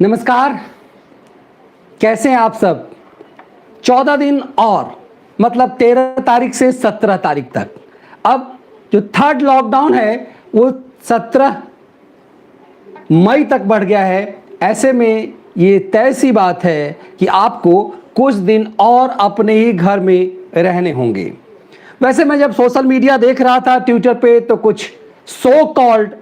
नमस्कार, कैसे हैं आप सब। 14 दिन और मतलब 13 तारीख से 17 तारीख तक। अब जो थर्ड लॉकडाउन है वो 17 मई तक बढ़ गया है। ऐसे में ये तय सी बात है कि आपको कुछ दिन और अपने ही घर में रहने होंगे। वैसे मैं जब सोशल मीडिया देख रहा था ट्विटर पे तो कुछ सो कॉल्ड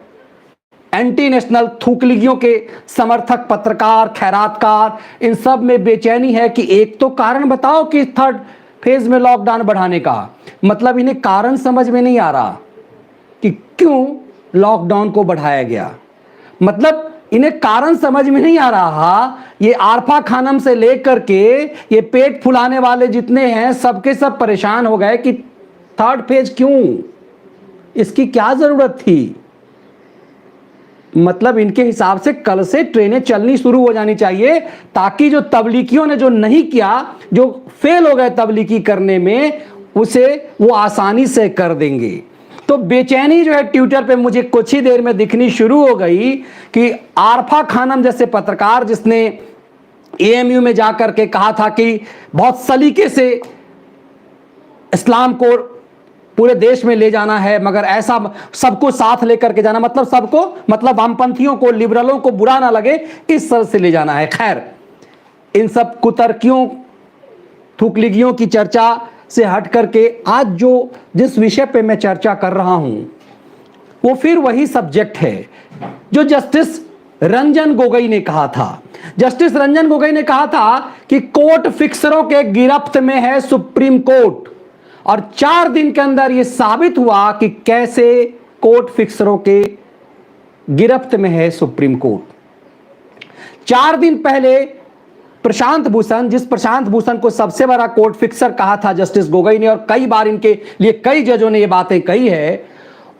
एंटी नेशनल थूकलिगियों के समर्थक, पत्रकार, खैरातकार, इन सब में बेचैनी है कि एक तो कारण बताओ कि थर्ड फेज में लॉकडाउन बढ़ाने का। मतलब इन्हें कारण समझ में नहीं आ रहा कि क्यों लॉकडाउन को बढ़ाया गया। मतलब इन्हें कारण समझ में नहीं आ रहा। ये आरफा खानम से लेकर के ये पेट फुलाने वाले जितने हैं सबके सब परेशान हो गए कि थर्ड फेज क्यों, इसकी क्या जरूरत थी। मतलब इनके हिसाब से कल से ट्रेनें चलनी शुरू हो जानी चाहिए ताकि जो तबलीगियों ने जो नहीं किया, जो फेल हो गए तबलीगी करने में, उसे वो आसानी से कर देंगे। तो बेचैनी जो है ट्विटर पे मुझे कुछ ही देर में दिखनी शुरू हो गई कि आरफा खानम जैसे पत्रकार जिसने एएमयू में जाकर के कहा था कि बहुत सलीके से इस्लाम को पूरे देश में ले जाना है, मगर ऐसा सबको साथ लेकर के जाना, मतलब सबको, मतलब वामपंथियों को, लिबरलों को बुरा ना लगे, इस तरह से ले जाना है। खैर, इन सब कुतर्कियों, थूकलिगियों की चर्चा से हट करके आज जिस विषय पे मैं चर्चा कर रहा हूं वो फिर वही सब्जेक्ट है जो जस्टिस रंजन गोगोई ने कहा था। जस्टिस रंजन गोगोई ने कहा था कि कोर्ट फिक्सरों के गिरफ्त में है सुप्रीम कोर्ट, और 4 दिन के अंदर यह साबित हुआ कि कैसे कोर्ट फिक्सरों के गिरफ्त में है सुप्रीम कोर्ट। 4 दिन पहले प्रशांत भूषण, जिस प्रशांत भूषण को सबसे बड़ा कोर्ट फिक्सर कहा था जस्टिस गोगोई ने, और कई बार इनके लिए कई जजों ने यह बातें कही है,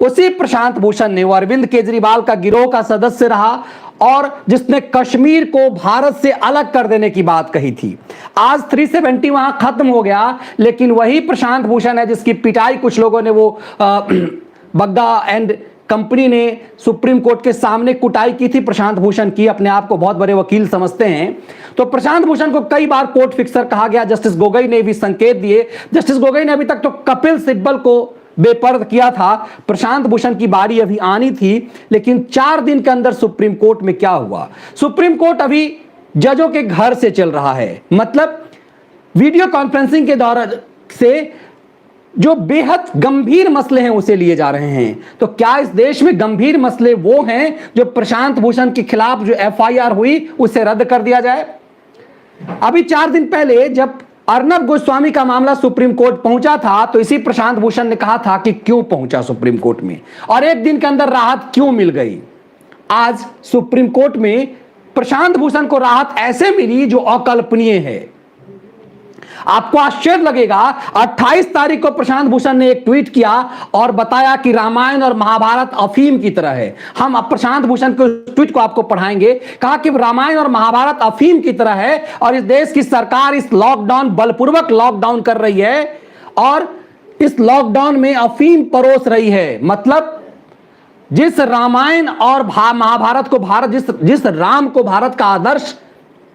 उसी प्रशांत भूषण ने वो अरविंद केजरीवाल का गिरोह का सदस्य रहा और जिसने कश्मीर को भारत से अलग कर देने की बात कही थी। आज 370 वहां खत्म हो गया, लेकिन वही प्रशांत भूषण है जिसकी पिटाई कुछ लोगों ने, वो बग्गा एंड कंपनी ने सुप्रीम कोर्ट के सामने कुटाई की थी प्रशांत भूषण की। अपने आप को बहुत बड़े वकील समझते हैं। तो प्रशांत भूषण को कई बार कोर्ट फिक्सर कहा गया। जस्टिस गोगोई ने भी संकेत दिए। जस्टिस गोगोई ने अभी तक तो कपिल सिब्बल को बेपर्द किया था। प्रशांत भूषण की बारी अभी आनी थी, लेकिन 4 दिन के अंदर सुप्रीम कोर्ट में क्या हुआ। सुप्रीम कोर्ट अभी जजों के घर से चल रहा है, मतलब वीडियो कॉन्फ्रेंसिंग के दौरान से जो बेहद गंभीर मसले हैं उसे लिए जा रहे हैं। तो क्या इस देश में गंभीर मसले वो हैं जो प्रशांत भूषण के खिलाफ जो एफआईआर हुई उसे रद्द कर दिया जाए। अभी 4 दिन पहले जब अर्नब गोस्वामी का मामला सुप्रीम कोर्ट पहुंचा था तो इसी प्रशांत भूषण ने कहा था कि क्यों पहुंचा सुप्रीम कोर्ट में और 1 दिन के अंदर राहत क्यों मिल गई। आज सुप्रीम कोर्ट में प्रशांत भूषण को राहत ऐसे मिली जो अकल्पनीय है। आपको आश्चर्य लगेगा, 28 तारीख को प्रशांत भूषण ने एक ट्वीट किया और बताया कि रामायण और महाभारत अफीम की तरह है। हम अब प्रशांत भूषण के ट्वीट को आपको पढ़ाएंगे। कहा कि रामायण और महाभारत अफीम की तरह है और इस देश की सरकार इस लॉकडाउन, बलपूर्वक लॉकडाउन कर रही है और इस लॉकडाउन में अफीम परोस रही है। मतलब जिस रामायण और महाभारत को भारत, जिस राम को भारत का आदर्श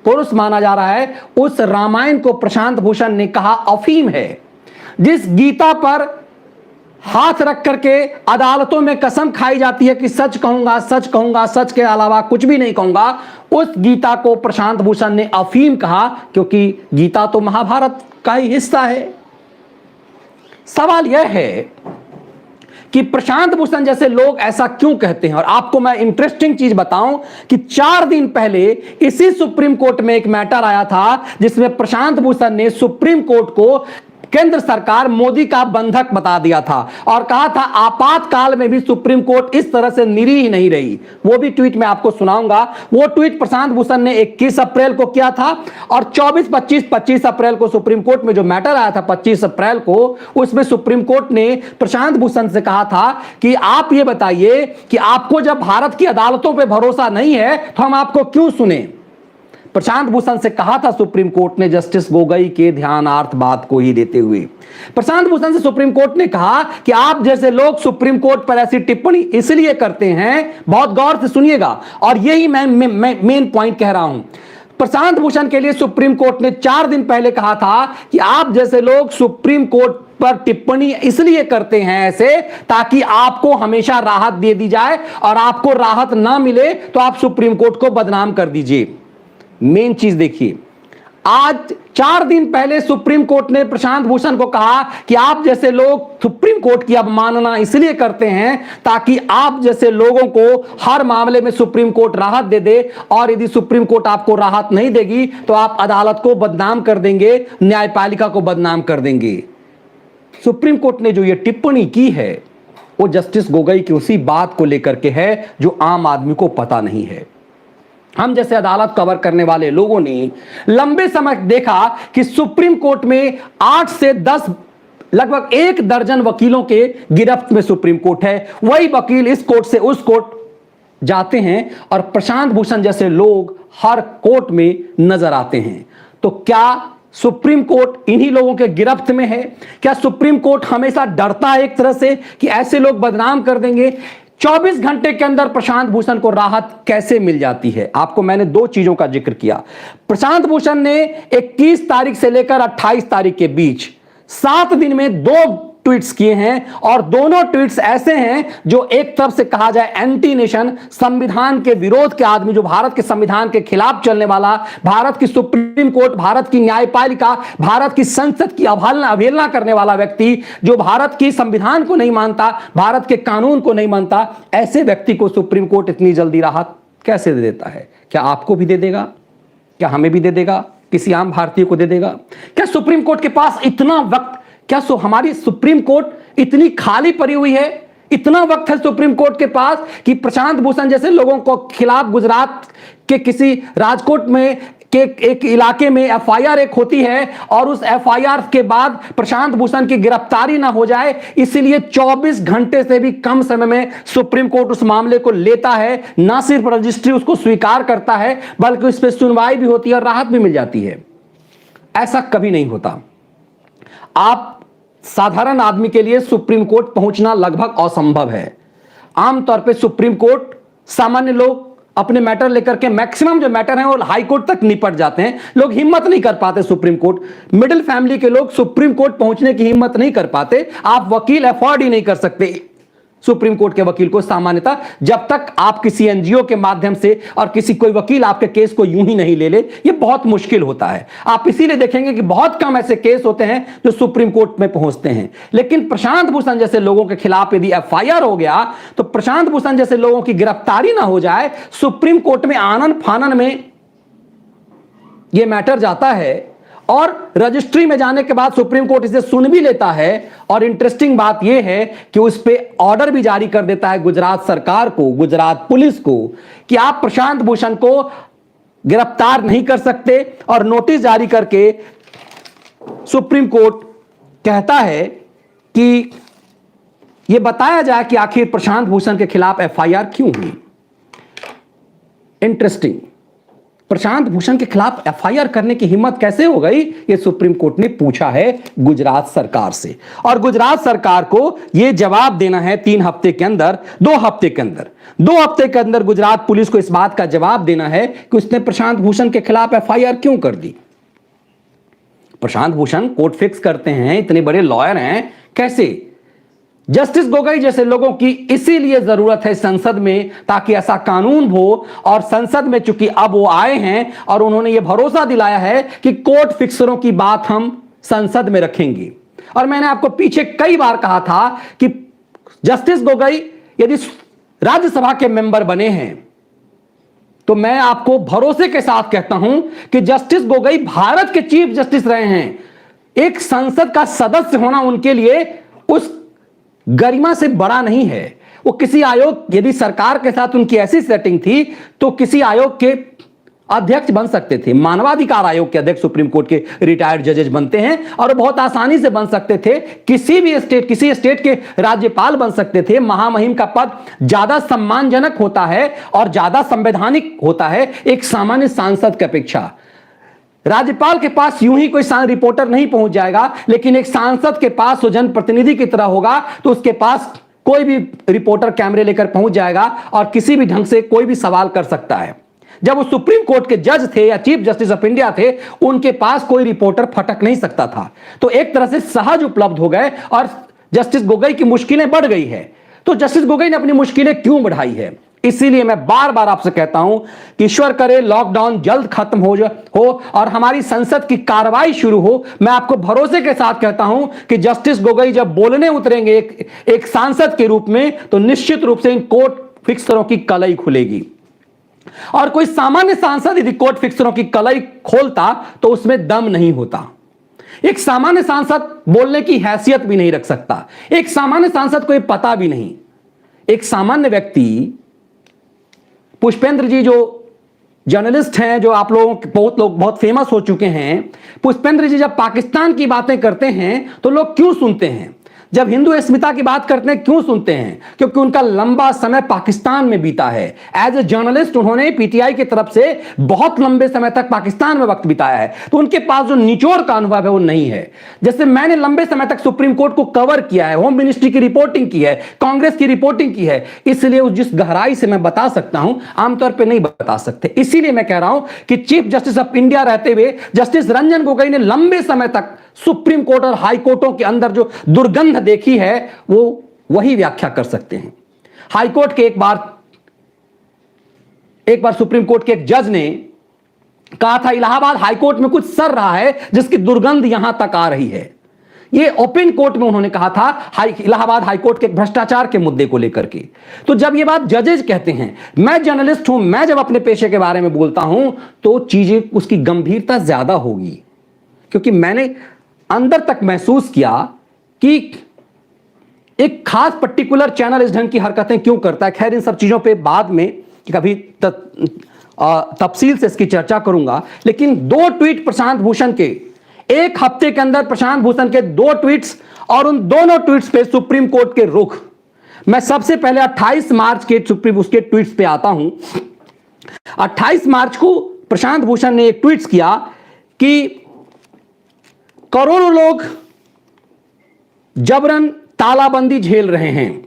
पुरुष माना जा रहा है, उस रामायण को प्रशांत भूषण ने कहा अफीम है। जिस गीता पर हाथ रख करके अदालतों में कसम खाई जाती है कि सच कहूंगा, सच कहूंगा, सच के अलावा कुछ भी नहीं कहूंगा, उस गीता को प्रशांत भूषण ने अफीम कहा, क्योंकि गीता तो महाभारत का ही हिस्सा है। सवाल यह है कि प्रशांत भूषण जैसे लोग ऐसा क्यों कहते हैं। और आपको मैं इंटरेस्टिंग चीज बताऊं कि 4 दिन पहले इसी सुप्रीम कोर्ट में एक मैटर आया था जिसमें प्रशांत भूषण ने सुप्रीम कोर्ट को केंद्र सरकार मोदी का बंधक बता दिया था और कहा था आपातकाल में भी सुप्रीम कोर्ट इस तरह से निरीह नहीं रही। वो भी ट्वीट मैं आपको सुनाऊंगा। वो ट्वीट प्रशांत भूषण ने 21 अप्रैल को किया था और 25 अप्रैल को सुप्रीम कोर्ट में जो मैटर आया था 25 अप्रैल को, उसमें सुप्रीम कोर्ट ने प्रशांत भूषण से कहा था कि आप ये बताइए कि आपको जब भारत की अदालतों पर भरोसा नहीं है तो हम आपको क्यों सुने। प्रशांत भूषण से कहा था सुप्रीम कोर्ट ने, जस्टिस गोगोई के ध्यानार्थ बात को ही देते हुए प्रशांत भूषण से सुप्रीम कोर्ट ने कहा कि आप जैसे लोग सुप्रीम कोर्ट पर ऐसी टिप्पणी इसलिए करते हैं, बहुत गौर से सुनिएगा, और यही मैं मेन पॉइंट कह रहा हूं। प्रशांत भूषण के लिए सुप्रीम कोर्ट ने 4 दिन पहले कहा था कि आप जैसे लोग सुप्रीम कोर्ट पर टिप्पणी इसलिए करते हैं ऐसे, ताकि आपको हमेशा राहत दे दी जाए, और आपको राहत ना मिले तो आप सुप्रीम कोर्ट को बदनाम कर दीजिए। मेन चीज देखिए, आज 4 दिन पहले सुप्रीम कोर्ट ने प्रशांत भूषण को कहा कि आप जैसे लोग सुप्रीम कोर्ट की अवमानना इसलिए करते हैं ताकि आप जैसे लोगों को हर मामले में सुप्रीम कोर्ट राहत दे दे, और यदि सुप्रीम कोर्ट आपको राहत नहीं देगी तो आप अदालत को बदनाम कर देंगे, न्यायपालिका को बदनाम कर देंगे। सुप्रीम कोर्ट ने जो यह टिप्पणी की है वो जस्टिस गोगोई की उसी बात को लेकर के है जो आम आदमी को पता नहीं है। हम जैसे अदालत कवर करने वाले लोगों ने लंबे समय देखा कि सुप्रीम कोर्ट में 8 से 10 लगभग 1 दर्जन वकीलों के गिरफ्त में सुप्रीम कोर्ट है। वही वकील इस कोर्ट से उस कोर्ट जाते हैं और प्रशांत भूषण जैसे लोग हर कोर्ट में नजर आते हैं। तो क्या सुप्रीम कोर्ट इन्हीं लोगों के गिरफ्त में है? क्या सुप्रीम कोर्ट हमेशा डरता है एक तरह से कि ऐसे लोग बदनाम कर देंगे? 24 घंटे के अंदर प्रशांत भूषण को राहत कैसे मिल जाती है? आपको मैंने 2 चीजों का जिक्र किया। प्रशांत भूषण ने 21 तारीख से लेकर 28 तारीख के बीच 7 दिन में 2 ट्वीट्स किए हैं, और दोनों ट्वीट्स ऐसे हैं जो एक तरफ से कहा जाए एंटी नेशन, संविधान के विरोध के आदमी, जो भारत के संविधान के खिलाफ चलने वाला, भारत की सुप्रीम कोर्ट, भारत की न्यायपालिका, भारत की संसद की अवहेलना करने वाला व्यक्ति, जो भारत की संविधान को नहीं मानता, भारत के कानून को नहीं मानता, ऐसे व्यक्ति को सुप्रीम कोर्ट इतनी जल्दी राहत कैसे दे देता है? क्या आपको भी दे देगा? क्या हमें भी दे देगा? किसी आम भारतीय को दे देगा? क्या सुप्रीम कोर्ट के पास इतना वक्त, क्या हमारी सुप्रीम कोर्ट इतनी खाली पड़ी हुई है? इतना वक्त है सुप्रीम कोर्ट के पास कि प्रशांत भूषण जैसे लोगों को खिलाफ गुजरात के किसी राजकोट में के एक इलाके में एफआईआर एक होती है, और उस एफआईआर के बाद प्रशांत भूषण की गिरफ्तारी ना हो जाए, इसीलिए 24 घंटे से भी कम समय में सुप्रीम कोर्ट उस मामले को लेता है। ना सिर्फ रजिस्ट्री उसको स्वीकार करता है, बल्कि उस पर सुनवाई भी होती है और राहत भी मिल जाती है। ऐसा कभी नहीं होता। आप साधारण आदमी के लिए सुप्रीम कोर्ट पहुंचना लगभग असंभव है। आमतौर पे सुप्रीम कोर्ट सामान्य लोग अपने मैटर लेकर के, मैक्सिमम जो मैटर हैं वो हाई कोर्ट तक निपट जाते हैं। लोग हिम्मत नहीं कर पाते सुप्रीम कोर्ट, मिडिल फैमिली के लोग सुप्रीम कोर्ट पहुंचने की हिम्मत नहीं कर पाते। आप वकील अफोर्ड ही नहीं कर सकते सुप्रीम कोर्ट के वकील को सामान्यतः, जब तक आप किसी एनजीओ के माध्यम से और किसी कोई वकील आपके केस को यूं ही नहीं ले ले, ये बहुत मुश्किल होता है। आप इसीलिए देखेंगे कि बहुत कम ऐसे केस होते हैं जो सुप्रीम कोर्ट में पहुंचते हैं। लेकिन प्रशांत भूषण जैसे लोगों के खिलाफ यदि एफआईआर हो गया, तो प्रशांत भूषण जैसे लोगों की गिरफ्तारी ना हो जाए, सुप्रीम कोर्ट में आनन फानन में यह मैटर जाता है, और रजिस्ट्री में जाने के बाद सुप्रीम कोर्ट इसे सुन भी लेता है। और इंटरेस्टिंग बात यह है कि उस पर ऑर्डर भी जारी कर देता है गुजरात सरकार को, गुजरात पुलिस को, कि आप प्रशांत भूषण को गिरफ्तार नहीं कर सकते, और नोटिस जारी करके सुप्रीम कोर्ट कहता है कि यह बताया जाए कि आखिर प्रशांत भूषण के खिलाफ एफआईआर क्यों हुई। इंटरेस्टिंग, प्रशांत भूषण के खिलाफ एफआईआर करने की हिम्मत कैसे हो गई, यह सुप्रीम कोर्ट ने पूछा है गुजरात सरकार से, और गुजरात सरकार को यह जवाब देना है 3 हफ्ते के अंदर, 2 हफ्ते के अंदर। 2 हफ्ते के अंदर गुजरात पुलिस को इस बात का जवाब देना है कि उसने प्रशांत भूषण के खिलाफ एफआईआर क्यों कर दी। प्रशांत भूषण कोर्ट फिक्स करते हैं, इतने बड़े लॉयर हैं, कैसे? जस्टिस गोगोई जैसे लोगों की इसीलिए जरूरत है संसद में, ताकि ऐसा कानून हो। और संसद में चूंकि अब वो आए हैं और उन्होंने ये भरोसा दिलाया है कि कोर्ट फिक्सरों की बात हम संसद में रखेंगे। और मैंने आपको पीछे कई बार कहा था कि जस्टिस गोगोई यदि राज्यसभा के मेंबर बने हैं, तो मैं आपको भरोसे के साथ कहता हूं कि जस्टिस गोगोई भारत के चीफ जस्टिस रहे हैं। एक संसद का सदस्य होना उनके लिए उस गरिमा से बड़ा नहीं है। वो किसी आयोग, यदि सरकार के साथ उनकी ऐसी सेटिंग थी तो किसी आयोग के अध्यक्ष बन सकते थे, मानवाधिकार आयोग के अध्यक्ष सुप्रीम कोर्ट के रिटायर्ड जजेस बनते हैं और बहुत आसानी से बन सकते थे। किसी स्टेट के राज्यपाल बन सकते थे। महामहिम का पद ज्यादा सम्मानजनक होता है और ज्यादा संवैधानिक होता है एक सामान्य सांसद की अपेक्षा। राज्यपाल के पास यूं ही कोई रिपोर्टर नहीं पहुंच जाएगा, लेकिन एक सांसद के पास वो जनप्रतिनिधि की तरह होगा तो उसके पास कोई भी रिपोर्टर कैमरे लेकर पहुंच जाएगा और किसी भी ढंग से कोई भी सवाल कर सकता है। जब वो सुप्रीम कोर्ट के जज थे या चीफ जस्टिस ऑफ इंडिया थे, उनके पास कोई रिपोर्टर फटक नहीं सकता था। तो एक तरह से सहज उपलब्ध हो गए और जस्टिस गोगोई की मुश्किलें बढ़ गई है। तो जस्टिस गोगोई ने अपनी मुश्किलें क्यों बढ़ाई है? इसीलिए मैं बार बार आपसे कहता हूं कि ईश्वर करे लॉकडाउन जल्द खत्म हो और हमारी संसद की कार्रवाई शुरू हो। मैं आपको भरोसे के साथ कहता हूं कि जस्टिस गोगोई जब बोलने उतरेंगे एक सांसद के रूप में, तो निश्चित रूप से इन कोर्ट फिक्सरों की कलई खुलेगी। और कोई सामान्य सांसद यदि कोर्ट फिक्सरों की कलई खोलता तो उसमें दम नहीं होता। एक सामान्य सांसद बोलने की हैसियत भी नहीं रख सकता। एक सामान्य सांसद को यह पता भी नहीं। एक सामान्य व्यक्ति, पुष्पेंद्र जी जो जर्नलिस्ट हैं, जो आप बहुत लोग बहुत फेमस हो चुके हैं, पुष्पेंद्र जी जब पाकिस्तान की बातें करते हैं तो लोग क्यों सुनते हैं? जब हिंदू अस्मिता की बात करते हैं क्यों सुनते हैं? क्योंकि उनका लंबा समय पाकिस्तान में बीता है। एज ए जर्नलिस्ट उन्होंने पीटीआई की तरफ से बहुत लंबे समय तक पाकिस्तान में वक्त बिताया है, तो उनके पास जो निचोड़ का अनुभव है वो नहीं है। जैसे मैंने लंबे समय तक सुप्रीम कोर्ट को कवर किया है, होम मिनिस्ट्री की रिपोर्टिंग की है, कांग्रेस की रिपोर्टिंग की है, इसलिए जिस गहराई से मैं बता सकता हूं आमतौर पर नहीं बता सकते। इसीलिए मैं कह रहा हूं कि चीफ जस्टिस ऑफ इंडिया रहते हुए जस्टिस रंजन गोगोई ने लंबे समय तक सुप्रीम कोर्ट और हाई कोर्टों के अंदर जो दुर्गंध देखी है वो वही व्याख्या कर सकते हैं। हाई कोर्ट के एक बार सुप्रीम कोर्ट के एक जज ने कहा था इलाहाबाद हाई कोर्ट में कुछ सर रहा है जिसकी दुर्गंध यहां तक आ रही है। ये ओपन कोर्ट में उन्होंने कहा था इलाहाबाद हाई कोर्ट के भ्रष्टाचार के मुद्दे को लेकर के। तो जब ये बात जजेज कहते हैं, मैं जर्नलिस्ट हूं, मैं जब अपने पेशे के बारे में बोलता हूं तो चीजें उसकी गंभीरता ज्यादा होगी, क्योंकि मैंने अंदर तक महसूस किया कि एक खास पर्टिकुलर चैनल इस ढंग की हरकतें क्यों करता है। खैर इन सब चीजों पे बाद में कभी तफसील से इसकी चर्चा करूंगा। लेकिन 2 ट्वीट प्रशांत भूषण के, एक हफ्ते के अंदर प्रशांत भूषण के 2 ट्वीट्स और उन दोनों ट्वीट्स पे सुप्रीम कोर्ट के रुख। मैं सबसे पहले 28 मार्च के उसके ट्वीट्स पे आता हूं। 28 मार्च को प्रशांत भूषण ने एक ट्वीट किया कि करोड़ों लोग जबरन तालाबंदी झेल रहे हैं,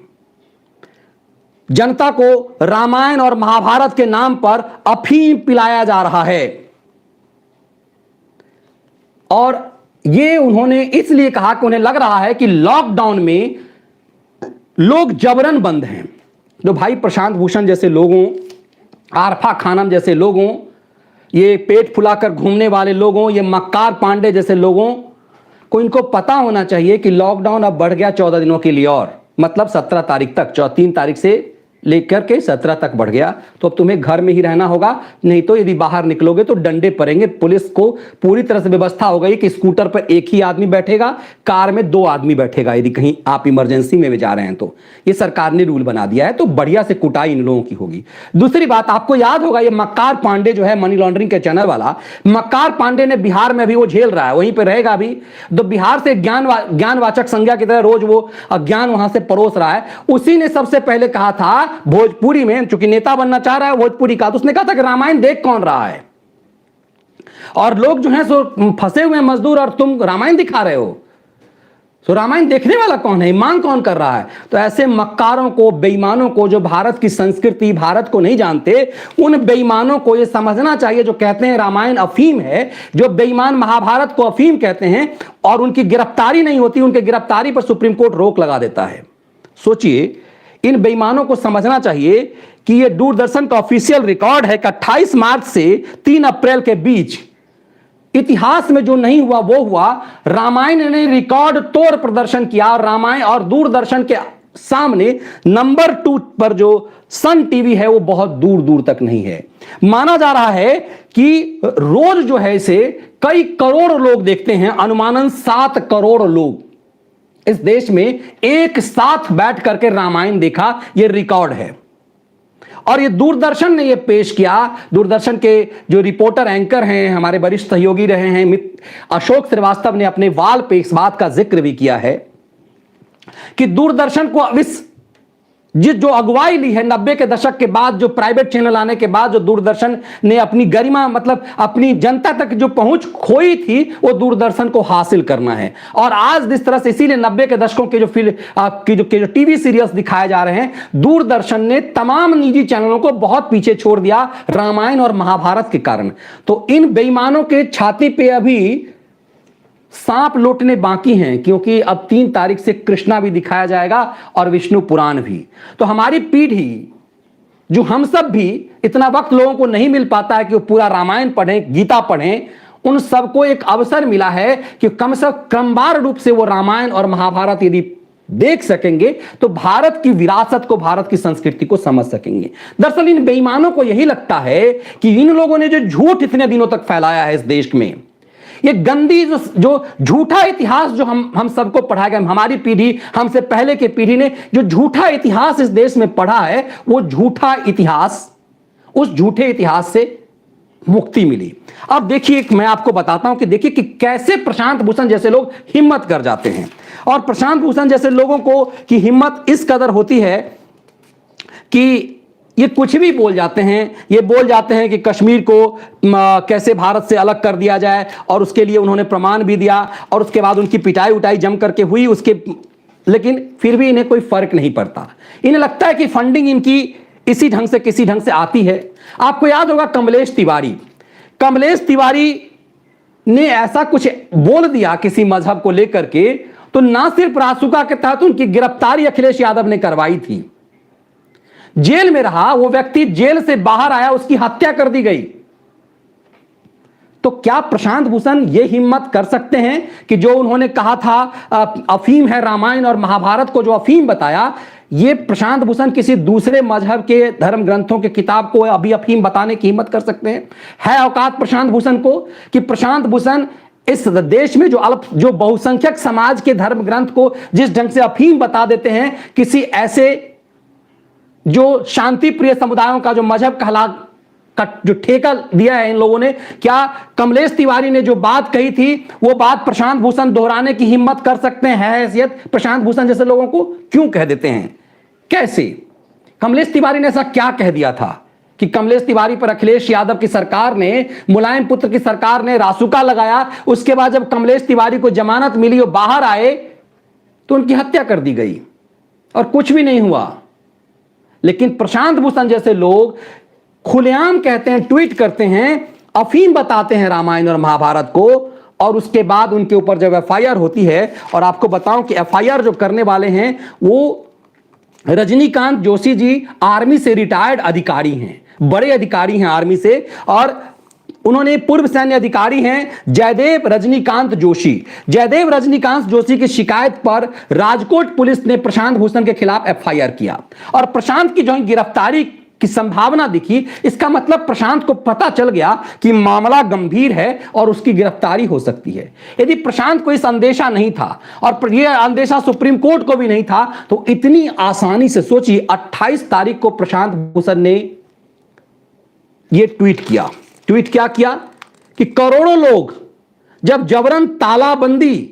जनता को रामायण और महाभारत के नाम पर अफीम पिलाया जा रहा है। और यह उन्होंने इसलिए कहा कि उन्हें लग रहा है कि लॉकडाउन में लोग जबरन बंद हैं। जो भाई प्रशांत भूषण जैसे लोगों, आरफा खानम जैसे लोगों, ये पेट फुलाकर घूमने वाले लोगों, ये मक्कार पांडे जैसे लोगों को इनको पता होना चाहिए कि लॉकडाउन अब बढ़ गया 14 दिनों के लिए, और मतलब 17 तारीख तक, 3 तारीख से लेकर के 17 तक बढ़ गया। तो अब तुम्हें घर में ही रहना होगा, नहीं तो यदि बाहर निकलोगे तो डंडे पड़ेंगे। पुलिस को पूरी तरह से व्यवस्था हो गई कि स्कूटर पर एक ही आदमी बैठेगा, कार में 2 आदमी बैठेगा यदि कहीं आप इमरजेंसी में भी जा रहे हैं तो। ये सरकार ने रूल बना दिया है, तो बढ़िया से कुटाई इन लोगों की होगी। दूसरी बात, आपको याद होगा ये मक्कार पांडे जो है मनी लॉन्ड्रिंग के चैनल वाला, मक्कार पांडे ने बिहार में अभी वो झेल रहा है, वहीं पर रहेगा अभी। तो बिहार से ज्ञानवाचक संज्ञा की तरह रोज वो अज्ञान वहां से परोस रहा है। उसी ने सबसे पहले कहा था भोजपुरी में, चूंकि नेता बनना चाह रहा है भोजपुरी का, तो उसने कहा था कि रामायण देख कौन रहा है, और लोग जो हैं सो फंसे हुए हैं मजदूर, और तुम रामायण दिखा रहे हो, सो रामायण देखने वाला कौन है, ईमान कौन कर रहा है। तो ऐसे मक्कारों को, बेईमानों को, जो भारत की संस्कृति, भारत को नहीं जानते, उन बेईमानों को यह समझना चाहिए, जो कहते हैं रामायण अफीम है, जो बेईमान महाभारत को अफीम कहते हैं, और उनकी गिरफ्तारी नहीं होती, उनकी गिरफ्तारी पर सुप्रीम कोर्ट रोक लगा देता है। सोचिए, इन बेईमानों को समझना चाहिए कि यह दूरदर्शन का ऑफिशियल रिकॉर्ड है कि 28 मार्च से 3 अप्रैल के बीच इतिहास में जो नहीं हुआ वो हुआ। रामायण ने रिकॉर्ड तोड़ प्रदर्शन किया। रामायण और दूरदर्शन के सामने नंबर 2 पर जो सन टीवी है वो बहुत दूर दूर तक नहीं है। माना जा रहा है कि रोज जो है इसे कई करोड़ लोग देखते हैं, अनुमानन 7 करोड़ लोग इस देश में एक साथ बैठ करके रामायण देखा, यह रिकॉर्ड है। और ये दूरदर्शन ने ये पेश किया। दूरदर्शन के जो रिपोर्टर एंकर हैं, हमारे वरिष्ठ सहयोगी रहे हैं अशोक श्रीवास्तव ने अपने वाल पे इस बात का जिक्र भी किया है कि दूरदर्शन को अब इस जो अगुवाई ली है 90 के दशक के बाद, जो प्राइवेट चैनल आने के बाद जो दूरदर्शन ने अपनी गरिमा मतलब अपनी जनता तक जो पहुंच खोई थी, वो दूरदर्शन को हासिल करना है। और आज जिस तरह से, इसीलिए 90 के दशकों के जो जो टीवी सीरियल्स दिखाए जा रहे हैं, दूरदर्शन ने तमाम निजी चैनलों को बहुत पीछे छोड़ दिया रामायण और महाभारत के कारण। तो इन बेईमानों के छाती पे अभी सांप लौटने बाकी हैं, क्योंकि अब 3 तारीख से कृष्णा भी दिखाया जाएगा और विष्णु पुराण भी। तो हमारी पीढ़ी, जो हम सब भी, इतना वक्त लोगों को नहीं मिल पाता है कि वो पूरा रामायण पढ़ें, गीता पढ़ें, उन सबको एक अवसर मिला है कि कम से कम क्रमवार रूप से वो रामायण और महाभारत यदि देख सकेंगे तो भारत की विरासत को, भारत की संस्कृति को समझ सकेंगे। दरअसल इन बेईमानों को यही लगता है कि इन लोगों ने जो झूठ इतने दिनों तक फैलाया है इस देश में, ये गंदी जो झूठा इतिहास जो हम सबको पढ़ाया गया, हमारी पीढ़ी, हमसे पहले की पीढ़ी ने जो झूठा इतिहास इस देश में पढ़ा है, वो झूठा इतिहास, उस झूठे इतिहास से मुक्ति मिली। अब देखिए, मैं आपको बताता हूं कि देखिए कि कैसे प्रशांत भूषण जैसे लोग हिम्मत कर जाते हैं। और प्रशांत भूषण जैसे लोगों को की हिम्मत इस कदर होती है कि ये कुछ भी बोल जाते हैं। ये बोल जाते हैं कि कश्मीर को कैसे भारत से अलग कर दिया जाए, और उसके लिए उन्होंने प्रमाण भी दिया, और उसके बाद उनकी पिटाई उटाई जम करके हुई उसके, लेकिन फिर भी इन्हें कोई फर्क नहीं पड़ता। इन्हें लगता है कि फंडिंग इनकी इसी ढंग से किसी ढंग से आती है। आपको याद होगा कमलेश तिवारी ने ऐसा कुछ बोल दिया किसी मजहब को लेकर के, तो ना सिर्फ रासुका के तहत उनकी गिरफ्तारी अखिलेश यादव ने करवाई थी, जेल में रहा वो व्यक्ति, जेल से बाहर आया, उसकी हत्या कर दी गई। तो क्या प्रशांत भूषण ये हिम्मत कर सकते हैं कि जो उन्होंने कहा था अफीम है रामायण और महाभारत को जो अफीम बताया, ये प्रशांत भूषण किसी दूसरे मजहब के धर्म ग्रंथों के किताब को अभी अफीम बताने की हिम्मत कर सकते हैं? है औकात प्रशांत भूषण को कि प्रशांत भूषण इस देश में जो बहुसंख्यक समाज के धर्म ग्रंथ को जिस ढंग से अफीम बता देते हैं, किसी ऐसे जो शांति प्रिय समुदायों का जो मजहब का जो ठेका दिया है इन लोगों ने, क्या कमलेश तिवारी ने जो बात कही थी वो बात प्रशांत भूषण दोहराने की हिम्मत कर सकते हैं? हैसियत प्रशांत भूषण जैसे लोगों को क्यों कह देते हैं? कैसे? कमलेश तिवारी ने ऐसा क्या कह दिया था कि कमलेश तिवारी पर अखिलेश यादव की सरकार ने, मुलायम पुत्र की सरकार ने रासुका लगाया, उसके बाद जब कमलेश तिवारी को जमानत मिली, वो बाहर आए तो उनकी हत्या कर दी गई और कुछ भी नहीं हुआ। लेकिन प्रशांत भूषण जैसे लोग खुलेआम कहते हैं, ट्वीट करते हैं, अफीम बताते हैं रामायण और महाभारत को, और उसके बाद उनके ऊपर जब एफआईआर होती है, और आपको बताऊं कि एफआईआर जो करने वाले हैं वो रजनीकांत जोशी जी आर्मी से रिटायर्ड अधिकारी हैं, बड़े अधिकारी हैं आर्मी से, और उन्होंने पूर्व सैन्य अधिकारी हैं जयदेव रजनीकांत जोशी की शिकायत पर राजकोट पुलिस ने प्रशांत भूषण के खिलाफ एफआईआर किया, और प्रशांत की जो गिरफ्तारी की संभावना दिखी, इसका मतलब प्रशांत को पता चल गया कि मामला गंभीर है और उसकी गिरफ्तारी हो सकती है। यदि प्रशांत को इस अंदेशा नहीं था और यह अंदेशा सुप्रीम कोर्ट को भी नहीं था, तो इतनी आसानी से सोचिए 28 तारीख को प्रशांत भूषण ने यह ट्वीट क्या किया कि करोड़ों लोग जब जबरन तालाबंदी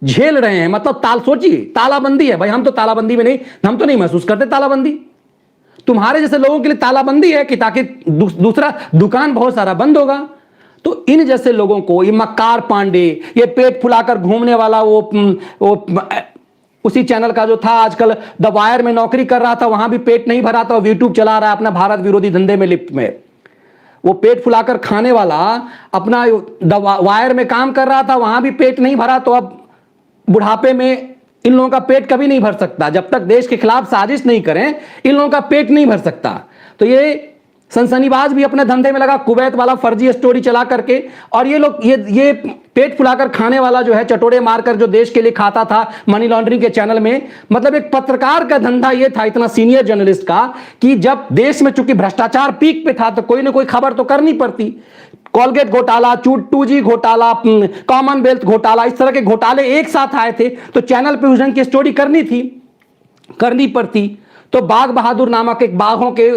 झेल रहे हैं, मतलब सोचिए तालाबंदी है भाई, हम तो तालाबंदी में नहीं, हम तो नहीं महसूस करते तालाबंदी, तुम्हारे जैसे लोगों के लिए तालाबंदी है कि ताकि दूसरा दुकान बहुत सारा बंद होगा। तो इन जैसे लोगों को, ये मक्कार पांडे, ये पेट फुलाकर घूमने वाला वो उसी चैनल का जो था आजकल द वायर में नौकरी कर रहा था, वहां भी पेट नहीं भरा था, यूट्यूब चला रहा है अपना भारत विरोधी धंधे में लिप्त में, वो पेट फुलाकर खाने वाला अपना द वायर में काम कर रहा था, वहां भी पेट नहीं भरा, तो अब बुढ़ापे में इन लोगों का पेट कभी नहीं भर सकता, जब तक देश के खिलाफ साजिश नहीं करें इन लोगों का पेट नहीं भर सकता। तो ये सनसनीबाज भी अपने धंधे में लगा, कुवैत वाला फर्जी स्टोरी चला करके, और ये लोग ये पेट फुलाकर खाने वाला जो है, चटोरे मारकर जो देश के लिए खाता था मनी लॉन्ड्रिंग के चैनल में, मतलब एक पत्रकार का धंधा ये था, इतना सीनियर जर्नलिस्ट का, कि जब देश में चूंकि भ्रष्टाचार पीक पे था तो कोई ना कोई खबर तो करनी पड़ती। कॉलगेट घोटाला, 2G घोटाला, कॉमनवेल्थ घोटाला, इस तरह के घोटाले एक साथ आए थे, तो चैनल पे उस ढंग की स्टोरी करनी पड़ती। तो बाघ बहादुर नामक एक बाघों के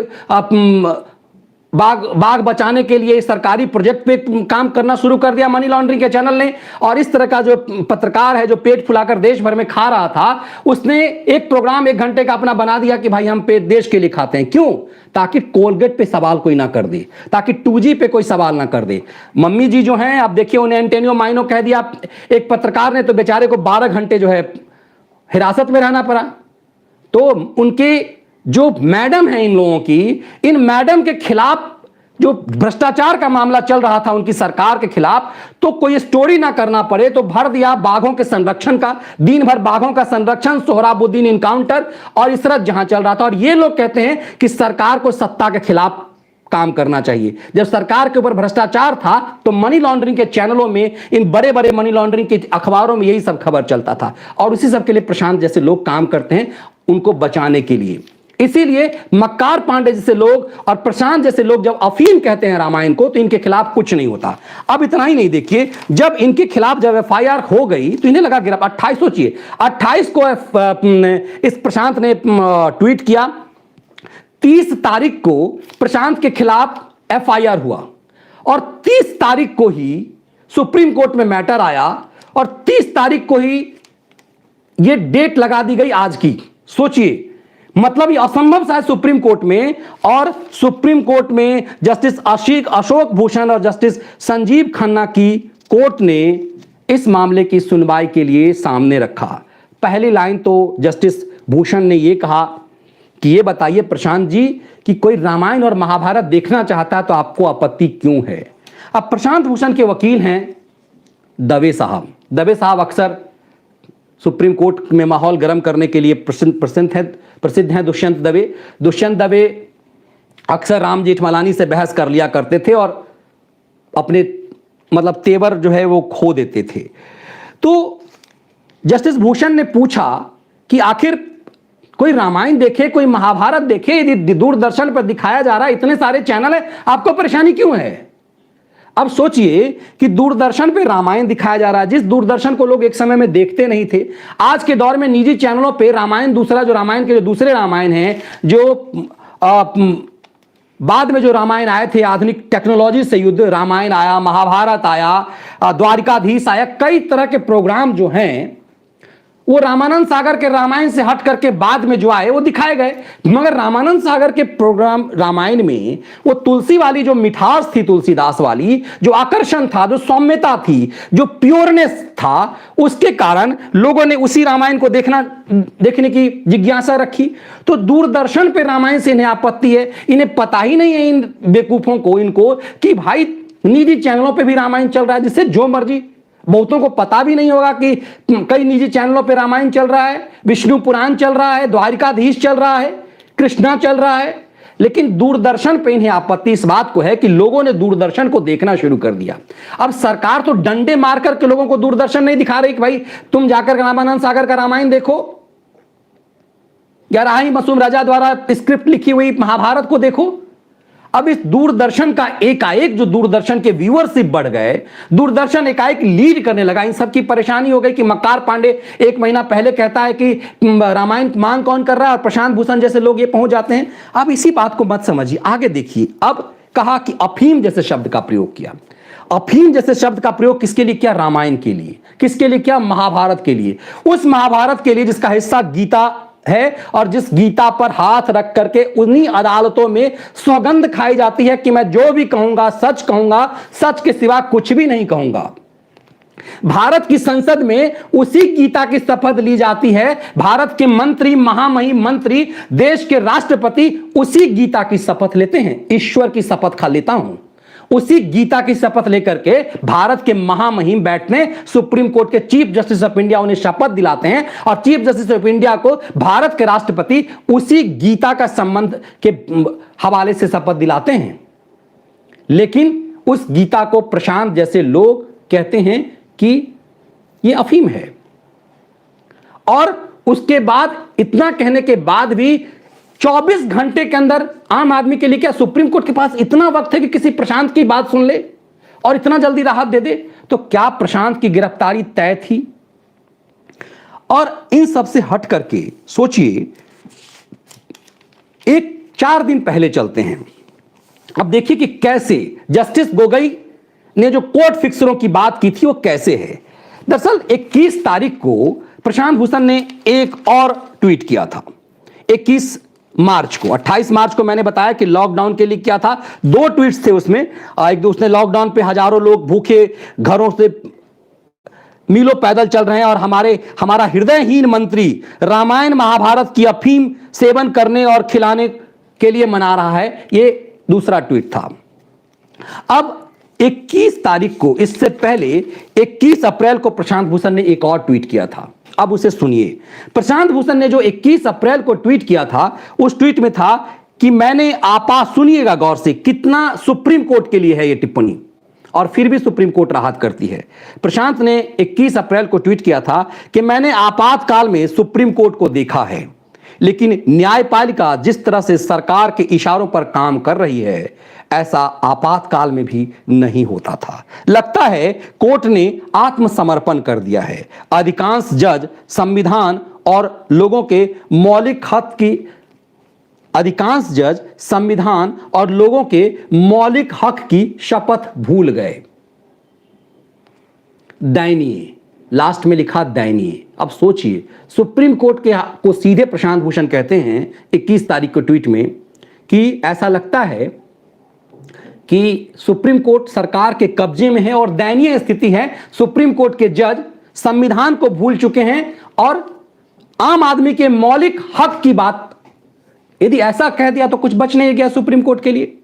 बाघ बचाने के लिए सरकारी प्रोजेक्ट पे काम करना शुरू कर दिया मनी लॉन्ड्रिंग के चैनल ने। और इस तरह का जो पत्रकार है जो पेट फुलाकर देश भर में खा रहा था, उसने एक प्रोग्राम 1 घंटे का अपना बना दिया कि भाई हम पेट देश के लिए खाते हैं। क्यों? ताकि कोलगेट पे सवाल कोई ना कर दे, ताकि 2G पे कोई सवाल ना कर दे। मम्मी जी जो हैं, आप देखिए उन्हें एंटेनियो माइनो कह दिया एक पत्रकार ने, तो बेचारे को 12 घंटे जो है हिरासत में रहना पड़ा। तो उनके जो मैडम है इन लोगों की, इन मैडम के खिलाफ जो भ्रष्टाचार का मामला चल रहा था उनकी सरकार के खिलाफ, तो कोई स्टोरी ना करना पड़े तो भर दिया बाघों के संरक्षण का, दिन भर बाघों का संरक्षण, सोहराबुद्दीन इनकाउंटर और इस तरह जहां चल रहा था। और ये लोग कहते हैं कि सरकार को सत्ता के खिलाफ काम करना चाहिए। जब सरकार के ऊपर भ्रष्टाचार था तो मनी लॉन्ड्रिंग के चैनलों में, इन बड़े बड़े मनी लॉन्ड्रिंग के अखबारों में यही सब खबर चलता था। और उसी सब के लिए प्रशांत जैसे लोग काम करते हैं, उनको बचाने के लिए। इसीलिए मक्कार पांडे जैसे लोग और प्रशांत जैसे लोग जब अफीम कहते हैं रामायण को, तो इनके खिलाफ कुछ नहीं होता। अब इतना ही नहीं, देखिए जब इनके खिलाफ जब FIR हो गई तो इन्हें लगा गिरफ्तार। 28 सोचिए, 28 को इस प्रशांत ने ट्वीट किया, 30 तारीख को प्रशांत के खिलाफ FIR हुआ और 30 तारीख को ही सुप्रीम कोर्ट में मैटर आया और 30 तारीख को ही यह डेट लगा दी गई आज की। सोचिए, मतलब ये असंभव सा है सुप्रीम कोर्ट में। और सुप्रीम कोर्ट में जस्टिस अशोक भूषण और जस्टिस संजीव खन्ना की कोर्ट ने इस मामले की सुनवाई के लिए सामने रखा। पहली लाइन तो जस्टिस भूषण ने यह कहा कि ये बताइए प्रशांत जी कि कोई रामायण और महाभारत देखना चाहता है तो आपको आपत्ति क्यों है। अब प्रशांत भूषण के वकील हैं दवे साहब। दवे साहब अक्सर सुप्रीम कोर्ट में माहौल गर्म करने के लिए प्रसिद्ध हैं। दुष्यंत दवे अक्सर राम जेठमलानी से बहस कर लिया करते थे और अपने मतलब तेवर जो है वो खो देते थे। तो जस्टिस भूषण ने पूछा कि आखिर कोई रामायण देखे, कोई महाभारत देखे, यदि दूरदर्शन पर दिखाया जा रहा है, इतने सारे चैनल है, आपको परेशानी क्यों है। अब सोचिए कि दूरदर्शन पे रामायण दिखाया जा रहा है, जिस दूरदर्शन को लोग एक समय में देखते नहीं थे। आज के दौर में निजी चैनलों पे रामायण, दूसरा जो रामायण के जो दूसरे रामायण हैं, जो बाद में जो रामायण आए थे आधुनिक टेक्नोलॉजी से युद्ध रामायण आया, महाभारत आया, द्वारिकाधीश आया, कई तरह के प्रोग्राम जो हैं वो रामानंद सागर के रामायण से हट करके बाद में जो आए वो दिखाए गए। मगर रामानंद सागर के प्रोग्राम रामायण में वो तुलसी वाली जो मिठास थी, तुलसीदास वाली जो आकर्षण था, जो सौम्यता थी, जो प्योरनेस था, उसके कारण लोगों ने उसी रामायण को देखने की जिज्ञासा रखी। तो दूरदर्शन पे रामायण से इन्हें आपत्ति है। इन्हें पता ही नहीं है, इन बेवकूफों को, इनको, कि भाई निजी चैनलों पे भी रामायण चल रहा है, जिससे जो मर्जी। बहुतों को पता भी नहीं होगा कि कई निजी चैनलों पे रामायण चल रहा है, विष्णु पुराण चल रहा है, द्वारिकाधीश चल रहा है, कृष्णा चल रहा है। लेकिन दूरदर्शन पे इन्हें आपत्ति इस बात को है कि लोगों ने दूरदर्शन को देखना शुरू कर दिया। अब सरकार तो डंडे मार करके लोगों को दूरदर्शन नहीं दिखा रही कि भाई तुम जाकर रामानंद सागर का रामायण देखो, या राही मासूम राजा द्वारा स्क्रिप्ट लिखी हुई महाभारत को देखो। अब इस दूरदर्शन का एकाएक जो दूरदर्शन के व्यूअरशिप बढ़ गए, दूरदर्शन एकाएक लीड करने लगा। इन सब की परेशानी हो गई कि मक्कार पांडे 1 महीना पहले कहता है कि रामायण मांग कौन कर रहा है, और प्रशांत भूषण जैसे लोग ये पहुंच जाते हैं। अब इसी बात को मत समझिए, आगे देखिए। अब कहा कि अफीम जैसे शब्द का प्रयोग किया। अफीम जैसे शब्द का प्रयोग किसके लिए किया? रामायण के लिए। किसके लिए किया? महाभारत के लिए। उस महाभारत के लिए जिसका हिस्सा गीता है और जिस गीता पर हाथ रख करके उन्हीं अदालतों में सौगंध खाई जाती है कि मैं जो भी कहूंगा सच कहूंगा, सच के सिवा कुछ भी नहीं कहूंगा। भारत की संसद में उसी गीता की शपथ ली जाती है। भारत के मंत्री, महामहिम मंत्री, देश के राष्ट्रपति उसी गीता की शपथ लेते हैं। ईश्वर की शपथ खा लेता हूं, उसी गीता की शपथ लेकर के भारत के महामहिम बैठने, सुप्रीम कोर्ट के चीफ जस्टिस ऑफ इंडिया उन्हें शपथ दिलाते हैं और चीफ जस्टिस ऑफ इंडिया को भारत के राष्ट्रपति उसी गीता का संबंध के हवाले से शपथ दिलाते हैं। लेकिन उस गीता को प्रशांत जैसे लोग कहते हैं कि यह अफीम है। और उसके बाद, इतना कहने के बाद भी 24 घंटे के अंदर आम आदमी के लिए क्या सुप्रीम कोर्ट के पास इतना वक्त है कि किसी प्रशांत की बात सुन ले और इतना जल्दी राहत दे दे? तो क्या प्रशांत की गिरफ्तारी तय थी? और इन सब से हट करके सोचिए, एक 4 दिन पहले चलते हैं। अब देखिए कि कैसे जस्टिस गोगोई ने जो कोर्ट फिक्सरों की बात की थी वो कैसे है। दरअसल 21 तारीख को प्रशांत भूषण ने एक और ट्वीट किया था। 21 मार्च को, 28 मार्च को मैंने बताया कि लॉकडाउन के लिए क्या था, 2 ट्वीट्स थे उसमें। एक तो उसने लॉकडाउन पे हजारों लोग भूखे घरों से मीलों पैदल चल रहे हैं और हमारा हृदयहीन मंत्री रामायण महाभारत की अफीम सेवन करने और खिलाने के लिए मना रहा है, ये दूसरा ट्वीट था। अब 21 तारीख को, इससे पहले 21 अप्रैल को प्रशांत भूषण ने एक और ट्वीट किया था। अब उसे सुनिए। प्रशांत भूषण ने जो 21 अप्रैल को ट्वीट किया था, उस ट्वीट में था कि मैंने सुनिएगा गौर से, कितना सुप्रीम कोर्ट के लिए है यह टिप्पणी, और फिर भी सुप्रीम कोर्ट राहत करती है। प्रशांत ने 21 अप्रैल को ट्वीट किया था कि मैंने आपातकाल में सुप्रीम कोर्ट को देखा है, लेकिन न्यायपालिका जिस तरह से सरकार के इशारों पर काम कर रही है, ऐसा आपातकाल में भी नहीं होता था। लगता है कोर्ट ने आत्मसमर्पण कर दिया है। अधिकांश जज संविधान और लोगों के मौलिक हक की शपथ भूल गए। दयनीय, लास्ट में लिखा दयनीय। अब सोचिए, सुप्रीम कोर्ट को सीधे प्रशांत भूषण कहते हैं 21 तारीख को ट्वीट में कि ऐसा लगता है कि सुप्रीम कोर्ट सरकार के कब्जे में है और दयनीय स्थिति है, सुप्रीम कोर्ट के जज संविधान को भूल चुके हैं और आम आदमी के मौलिक हक की बात यदि ऐसा कह दिया तो कुछ बच नहीं गया सुप्रीम कोर्ट के लिए।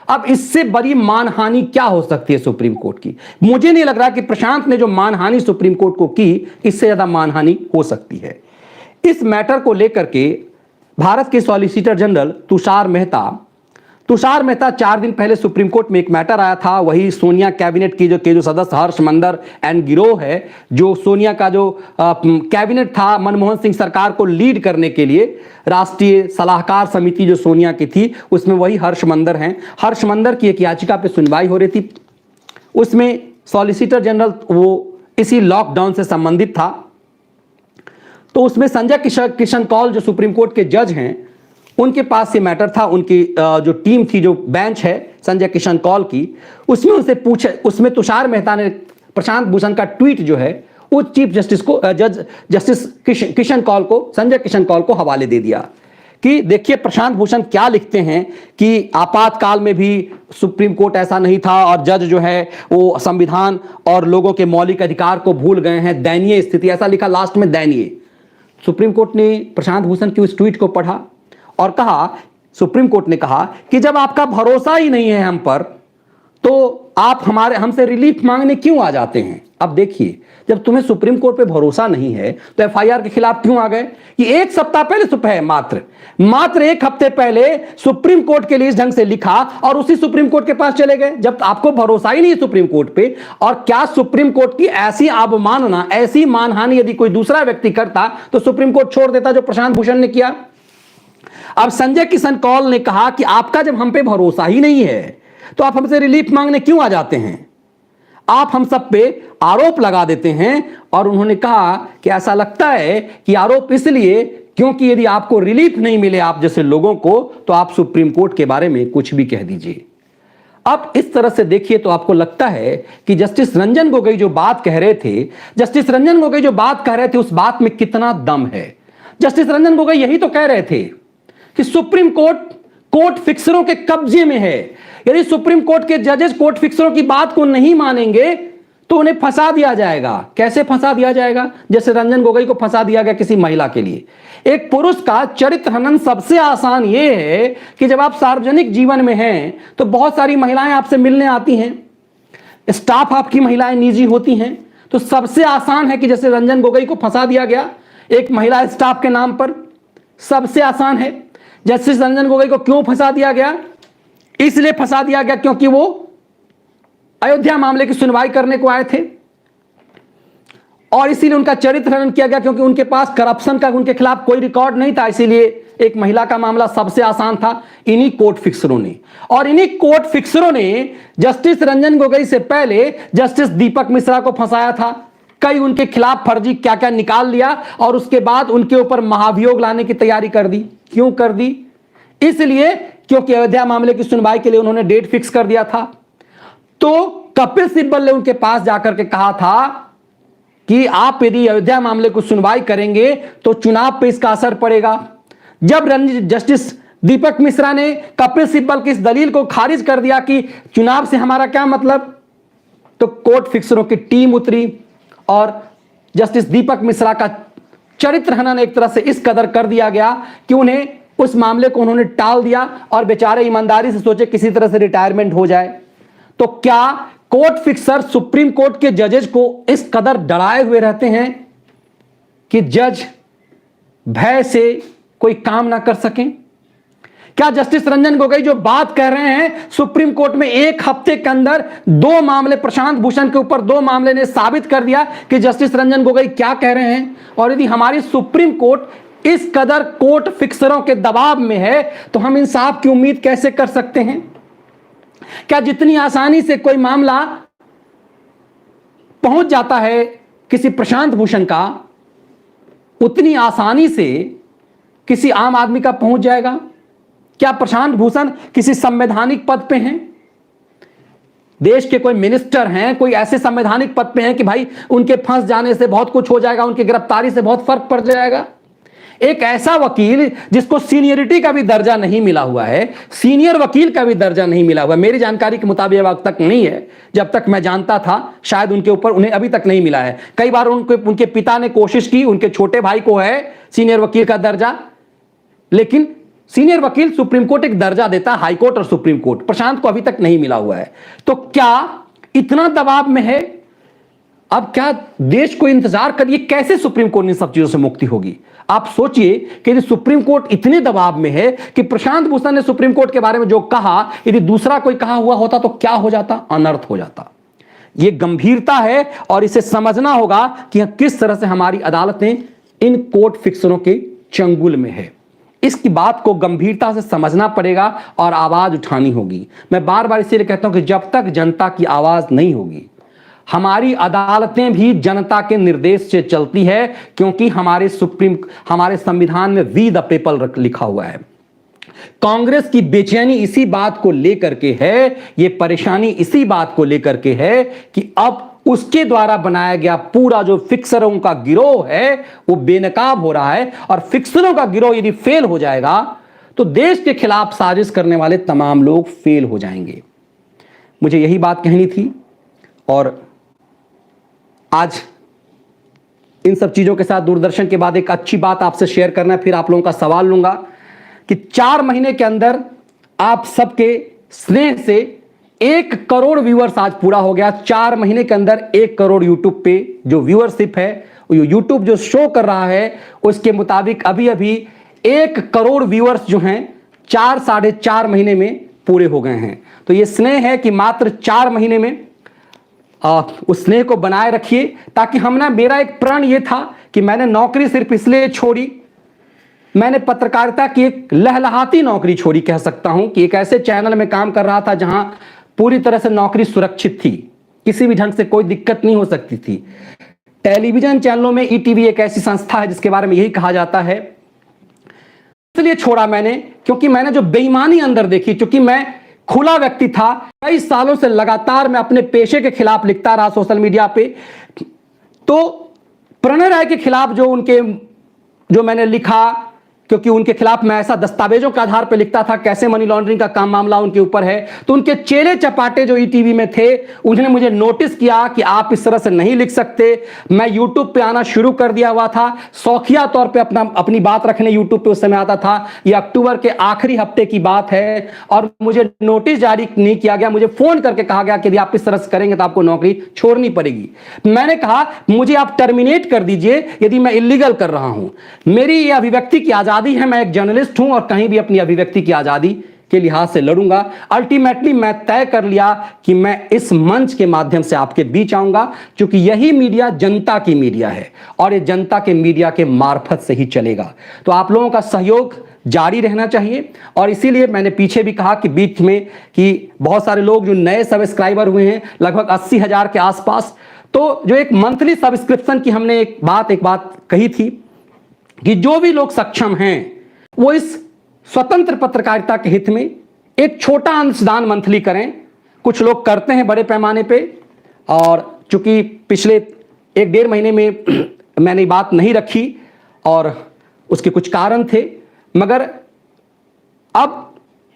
अब इससे बड़ी मानहानि क्या हो सकती है सुप्रीम कोर्ट की? मुझे नहीं लग रहा कि प्रशांत ने जो मानहानि सुप्रीम कोर्ट को की, इससे ज्यादा मानहानि हो सकती है। इस मैटर को लेकर के भारत के सॉलिसिटर जनरल तुषार मेहता 4 दिन पहले सुप्रीम कोर्ट में एक मैटर आया था, वही सोनिया कैबिनेट की जो सदस्य हर्ष मंदर एंड गिरोह है, जो सोनिया का जो कैबिनेट था मनमोहन सिंह सरकार को लीड करने के लिए, राष्ट्रीय सलाहकार समिति जो सोनिया की थी, उसमें वही हर्ष मंदर हैं। हर्ष मंदर की एक याचिका पे सुनवाई हो रही थी, उसमें सॉलिसिटर जनरल वो इसी लॉकडाउन से संबंधित था। तो उसमें संजय किशन कौल जो सुप्रीम कोर्ट के जज हैं, उनके पास ये मैटर था। उनकी जो टीम थी, जो बेंच है संजय किशन कौल की, उसमें उनसे पूछे, उसमें तुषार मेहता ने प्रशांत भूषण का ट्वीट जो है वो चीफ जस्टिस को जस्टिस संजय किशन कौल को हवाले दे दिया कि देखिए प्रशांत भूषण क्या लिखते हैं कि आपातकाल में भी सुप्रीम कोर्ट ऐसा नहीं था और जज जो है वो संविधान और लोगों के मौलिक अधिकार को भूल गए हैं, दयनीय स्थिति, ऐसा लिखा लास्ट में, दयनीय। सुप्रीम कोर्ट ने प्रशांत भूषण की उस ट्वीट को पढ़ा और कहा, सुप्रीम कोर्ट ने कहा कि जब आपका भरोसा ही नहीं है हम पर, तो आप हमसे रिलीफ मांगने क्यों आ जाते हैं? अब देखिए, जब तुम्हें सुप्रीम कोर्ट पे भरोसा नहीं है तो एफआईआर के खिलाफ क्यों आ गए? कि एक सप्ताह पहले मात्र एक हफ्ते पहले सुप्रीम कोर्ट के लिए इस ढंग से लिखा और उसी सुप्रीम कोर्ट के पास चले गए, जब आपको भरोसा ही नहीं है सुप्रीम कोर्ट पे। और क्या सुप्रीम कोर्ट की ऐसी अवमानना, ऐसी मानहानि यदि कोई दूसरा व्यक्ति करता तो सुप्रीम कोर्ट छोड़ देता, जो प्रशांत भूषण ने किया। अब संजय किशन कौल ने कहा कि आपका जब हम पे भरोसा ही नहीं है तो आप हमसे रिलीफ मांगने क्यों आ जाते हैं? आप हम सब पे आरोप लगा देते हैं। और उन्होंने कहा कि ऐसा लगता है कि आरोप इसलिए क्योंकि यदि आपको रिलीफ नहीं मिले आप जैसे लोगों को, तो आप सुप्रीम कोर्ट के बारे में कुछ भी कह दीजिए। अब इस तरह से देखिए तो आपको लगता है कि जस्टिस रंजन गोगोई जो बात कह रहे थे, उस बात में कितना दम है। जस्टिस रंजन गोगोई यही तो कह रहे थे कि सुप्रीम कोर्ट फिक्सरों के कब्जे में है। यदि सुप्रीम कोर्ट के जजेस कोर्ट फिक्सरों की बात को नहीं मानेंगे तो उन्हें फंसा दिया जाएगा। कैसे फंसा दिया जाएगा? जैसे रंजन गोगोई को फंसा दिया गया किसी महिला के लिए। एक पुरुष का चरित्र हनन सबसे आसान यह है कि जब आप सार्वजनिक जीवन में हैं तो बहुत सारी महिलाएं आपसे मिलने आती हैं, स्टाफ आपकी महिलाएं निजी होती हैं, तो सबसे आसान है कि जैसे रंजन गोगोई को फंसा दिया गया एक महिला स्टाफ के नाम पर, सबसे आसान है। जस्टिस रंजन गोगोई को क्यों फंसा दिया गया? इसलिए फंसा दिया गया क्योंकि वो अयोध्या मामले की सुनवाई करने को आए थे और इसीलिए उनका चरित्र हनन किया गया क्योंकि उनके पास करप्शन का उनके खिलाफ कोई रिकॉर्ड नहीं था। इसीलिए एक महिला का मामला सबसे आसान था। इन्हीं कोर्ट फिक्सरों ने जस्टिस रंजन गोगोई से पहले जस्टिस दीपक मिश्रा को फंसाया था। कई उनके खिलाफ फर्जी क्या क्या निकाल लिया और उसके बाद उनके ऊपर महाभियोग लाने की तैयारी कर दी। क्यों कर दी? इसलिए क्योंकि अयोध्या मामले की सुनवाई के लिए उन्होंने डेट फिक्स कर दिया था। तो कपिल सिब्बल ने उनके पास जाकर के कहा था कि आप यदि अयोध्या मामले को सुनवाई करेंगे तो चुनाव पे इसका असर पड़ेगा। जब जस्टिस दीपक मिश्रा ने कपिल सिब्बल की इस दलील को खारिज कर दिया कि चुनाव से हमारा क्या मतलब, तो कोर्ट फिक्सरों की टीम उतरी और जस्टिस दीपक मिश्रा का चरित्र हनन एक तरह से इस कदर कर दिया गया कि उन्हें उस मामले को उन्होंने टाल दिया और बेचारे ईमानदारी से सोचे किसी तरह से रिटायरमेंट हो जाए। तो क्या कोर्ट फिक्सर सुप्रीम कोर्ट के जजेस को इस कदर डराए हुए रहते हैं कि जज भय से कोई काम ना कर सकें? क्या जस्टिस रंजन गोगोई जो बात कह रहे हैं सुप्रीम कोर्ट में एक हफ्ते के अंदर 2 मामले, प्रशांत भूषण के ऊपर 2 मामले ने साबित कर दिया कि जस्टिस रंजन गोगोई क्या कह रहे हैं? और यदि हमारी सुप्रीम कोर्ट इस कदर कोर्ट फिक्सरों के दबाव में है तो हम इंसाफ की उम्मीद कैसे कर सकते हैं? क्या जितनी आसानी से कोई मामला पहुंच जाता है किसी प्रशांत भूषण का, उतनी आसानी से किसी आम आदमी का पहुंच जाएगा? क्या प्रशांत भूषण किसी संवैधानिक पद पे हैं? देश के कोई मिनिस्टर हैं, कोई ऐसे संवैधानिक पद पे हैं कि भाई उनके फंस जाने से बहुत कुछ हो जाएगा, उनकी गिरफ्तारी से बहुत फर्क पड़ जाएगा? एक ऐसा वकील जिसको सीनियरिटी का भी दर्जा नहीं मिला हुआ है, सीनियर वकील का भी दर्जा नहीं मिला हुआ, मेरी जानकारी के मुताबिक अब तक नहीं है, जब तक मैं जानता था शायद उनके ऊपर उन्हें अभी तक नहीं मिला है। कई बार उनके पिता ने कोशिश की, उनके छोटे भाई को है सीनियर वकील का दर्जा, लेकिन सीनियर वकील सुप्रीम कोर्ट एक दर्जा देता है, हाई कोर्ट और सुप्रीम कोर्ट, प्रशांत को अभी तक नहीं मिला हुआ है। तो क्या इतना दबाव में है? अब क्या देश को इंतजार करिए कैसे सुप्रीम कोर्ट इन सब चीजों से मुक्ति होगी? आप सोचिए कि यदि सुप्रीम कोर्ट इतने दबाव में है कि प्रशांत भूषण ने सुप्रीम कोर्ट के बारे में जो कहा, यदि दूसरा कोई कहा हुआ होता तो क्या हो जाता? अनर्थ हो जाता। यह गंभीरता है और इसे समझना होगा कि किस तरह से हमारी अदालतें इन कोर्ट फिक्सरों के चंगुल में है। इसकी बात को गंभीरता से समझना पड़ेगा और आवाज उठानी होगी। मैं बार बार इसलिए कहता हूं कि जब तक जनता की आवाज नहीं होगी, हमारी अदालतें भी जनता के निर्देश से चलती है, क्योंकि हमारे संविधान में वी द पीपल लिखा हुआ है। कांग्रेस की बेचैनी इसी बात को लेकर के है, ये परेशानी इसी बात को लेकर के है कि अब उसके द्वारा बनाया गया पूरा जो फिक्सरों का गिरोह है वो बेनकाब हो रहा है। और फिक्सरों का गिरोह यदि फेल हो जाएगा तो देश के खिलाफ साजिश करने वाले तमाम लोग फेल हो जाएंगे। मुझे यही बात कहनी थी और आज इन सब चीजों के साथ दूरदर्शन के बाद एक अच्छी बात आपसे शेयर करना है, फिर आप लोगों का सवाल लूंगा कि 4 महीने के अंदर आप सबके स्नेह से 1 करोड़ व्यूअर्स आज पूरा हो गया। 4 महीने के अंदर 1 करोड़ यूट्यूब पे जो व्यूअरशिप है, यूट्यूब जो शो कर रहा है उसके मुताबिक अभी अभी 1 करोड़ व्यूअर्स जो हैं 4 साढ़े 4 महीने में पूरे हो गए हैं। तो ये स्नेह है कि मात्र 4 महीने में उस स्नेह को बनाए रखिए, ताकि मेरा एक प्रण ये था कि मैंने नौकरी सिर्फ इसलिए छोड़ी, मैंने पत्रकारिता की एक लहलहाती नौकरी छोड़ी, कह सकता हूं कि एक ऐसे चैनल में काम कर रहा था जहां पूरी तरह से नौकरी सुरक्षित थी, किसी भी ढंग से कोई दिक्कत नहीं हो सकती थी। टेलीविजन चैनलों में ईटीवी एक ऐसी संस्था है जिसके बारे में यही कहा जाता है, इसलिए छोड़ा मैंने क्योंकि मैंने जो बेईमानी अंदर देखी, क्योंकि मैं खुला व्यक्ति था, कई सालों से लगातार मैं अपने पेशे के खिलाफ लिखता रहा सोशल मीडिया पे, तो प्रणय राय के खिलाफ जो मैंने लिखा, क्योंकि उनके खिलाफ मैं ऐसा दस्तावेजों के आधार पर लिखता था कैसे मनी लॉन्ड्रिंग का काम मामला उनके ऊपर है, तो उनके चेले चपाटे जो ईटीवी में थे उन्होंने मुझे नोटिस किया कि आप इस तरह से नहीं लिख सकते। मैं यूट्यूब पे आना शुरू कर दिया हुआ था, शौकिया तौर पे अपनी बात रखने यूट्यूब पे उस समय आता था। यह अक्टूबर के आखिरी हफ्ते की बात है और मुझे नोटिस जारी नहीं किया गया, मुझे फोन करके कहा गया कि यदि आप इस तरह से करेंगे तो आपको नौकरी छोड़नी पड़ेगी। मैंने कहा मुझे आप टर्मिनेट कर दीजिए यदि मैं इलीगल कर रहा हूं, मेरी यह अभिव्यक्ति की आजादी है, मैं एक जर्नलिस्ट हूं और कहीं भी अपनी अभिव्यक्ति की आजादी के लिहाज से लड़ूंगा। अल्टीमेटली मैं तय कर लिया कि मैं इस मंच के माध्यम से आपके बीच आऊंगा, क्योंकि यही मीडिया जनता की मीडिया है और ये जनता के मीडिया के मार्फत से ही चलेगा। तो आप लोगों का सहयोग जारी रहना चाहिए और इसीलिए मैंने पीछे भी कहा कि बीच में कि बहुत सारे लोग जो नए सब्सक्राइबर हुए हैं लगभग 80,000 के आसपास, तो जो एक मंथली सब्सक्रिप्शन की हमने एक बात कही थी कि जो भी लोग सक्षम हैं वो इस स्वतंत्र पत्रकारिता के हित में एक छोटा अंशदान मंथली करें। कुछ लोग करते हैं बड़े पैमाने पे, और चूंकि पिछले 1-1.5 महीने में मैंने बात नहीं रखी और उसके कुछ कारण थे, मगर अब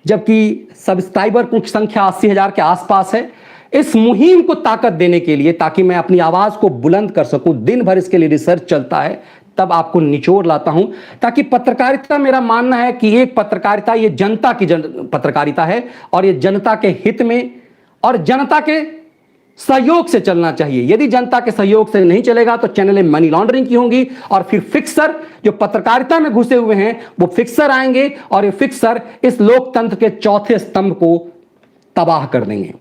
जबकि सब्सक्राइबर की संख्या 80,000 के आसपास है, इस मुहिम को ताकत देने के लिए, ताकि मैं अपनी आवाज को बुलंद कर सकूं, दिन भर इसके लिए रिसर्च चलता है, तब आपको निचोड़ लाता हूं, ताकि पत्रकारिता, मेरा मानना है कि एक पत्रकारिता ये जनता की पत्रकारिता है, और ये जनता के हित में और जनता के सहयोग से चलना चाहिए। यदि जनता के सहयोग से नहीं चलेगा तो चैनलें मनी लॉन्ड्रिंग की होंगी, और फिर फिक्सर जो पत्रकारिता में घुसे हुए हैं वो फिक्सर आएंगे, और ये फिक्सर इस लोकतंत्र के चौथे स्तंभ को तबाह कर देंगे।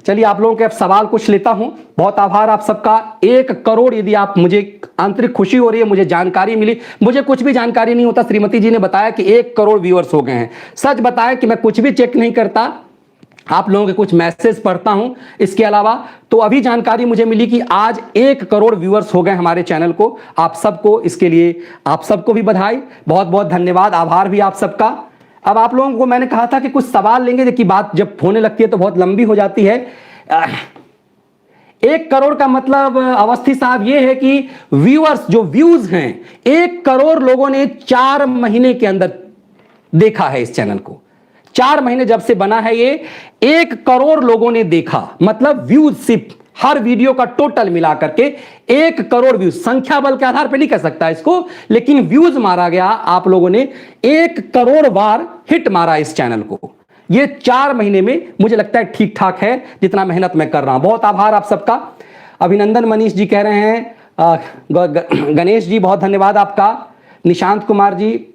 चलिए आप लोगों के अब सवाल कुछ लेता हूं। बहुत आभार आप सबका। 1 करोड़, यदि आप, मुझे आंतरिक खुशी हो रही है, मुझे जानकारी मिली, मुझे कुछ भी जानकारी नहीं होता। श्रीमती जी ने बताया कि 1 करोड़ व्यूअर्स हो गए हैं। सच बताएं कि मैं कुछ भी चेक नहीं करता, आप लोगों के कुछ मैसेज पढ़ता हूं। इसके अलावा तो अभी जानकारी मुझे मिली कि आज 1 करोड़ व्यूअर्स हो गए हमारे चैनल को। आप सबको, इसके लिए आप सबको भी बधाई, बहुत बहुत धन्यवाद, आभार भी आप सबका। अब आप लोगों को मैंने कहा था कि कुछ सवाल लेंगे, जबकि बात जब होने लगती है तो बहुत लंबी हो जाती है। 1 करोड़ का मतलब अवस्थी साहब ये है कि व्यूअर्स, जो व्यूज हैं, 1 करोड़ लोगों ने 4 महीने के अंदर देखा है इस चैनल को। 4 महीने जब से बना है ये, 1 करोड़ लोगों ने देखा, मतलब व्यूज सिर्फ हर वीडियो का टोटल मिलाकर के 1 करोड़ व्यूज, संख्या बल के आधार पे नहीं कह सकता इसको, लेकिन व्यूज मारा गया। आप लोगों ने 1 करोड़ बार हिट मारा इस चैनल को। ये 4 महीने में मुझे लगता है ठीक ठाक है, जितना मेहनत मैं कर रहा हूं। बहुत आभार आप सबका। अभिनंदन मनीष जी कह रहे हैं, गणेश जी बहुत धन्यवाद आपका, निशांत कुमार जी,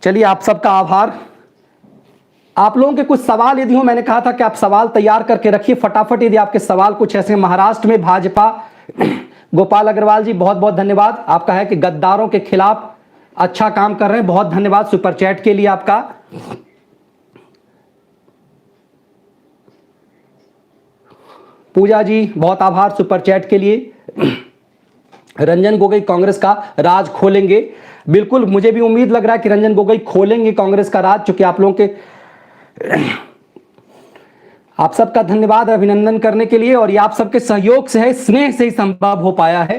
चलिए आप सबका आभार। आप लोगों के कुछ सवाल यदि हो, मैंने कहा था कि आप सवाल तैयार करके रखिए फटाफट, यदि आपके सवाल कुछ ऐसे। महाराष्ट्र में भाजपा, गोपाल अग्रवाल जी बहुत बहुत धन्यवाद आपका, है कि गद्दारों के खिलाफ अच्छा काम कर रहे हैं, बहुत धन्यवाद सुपर चैट के लिए आपका। पूजा जी बहुत आभार सुपर चैट के लिए। रंजन गोगोई कांग्रेस का राज खोलेंगे, बिल्कुल मुझे भी उम्मीद लग रहा है कि रंजन गोगोई खोलेंगे कांग्रेस का राज, चूंकि आप लोगों के, आप सबका धन्यवाद अभिनंदन करने के लिए, और ये आप सबके सहयोग से है, स्नेह से ही संभव हो पाया है।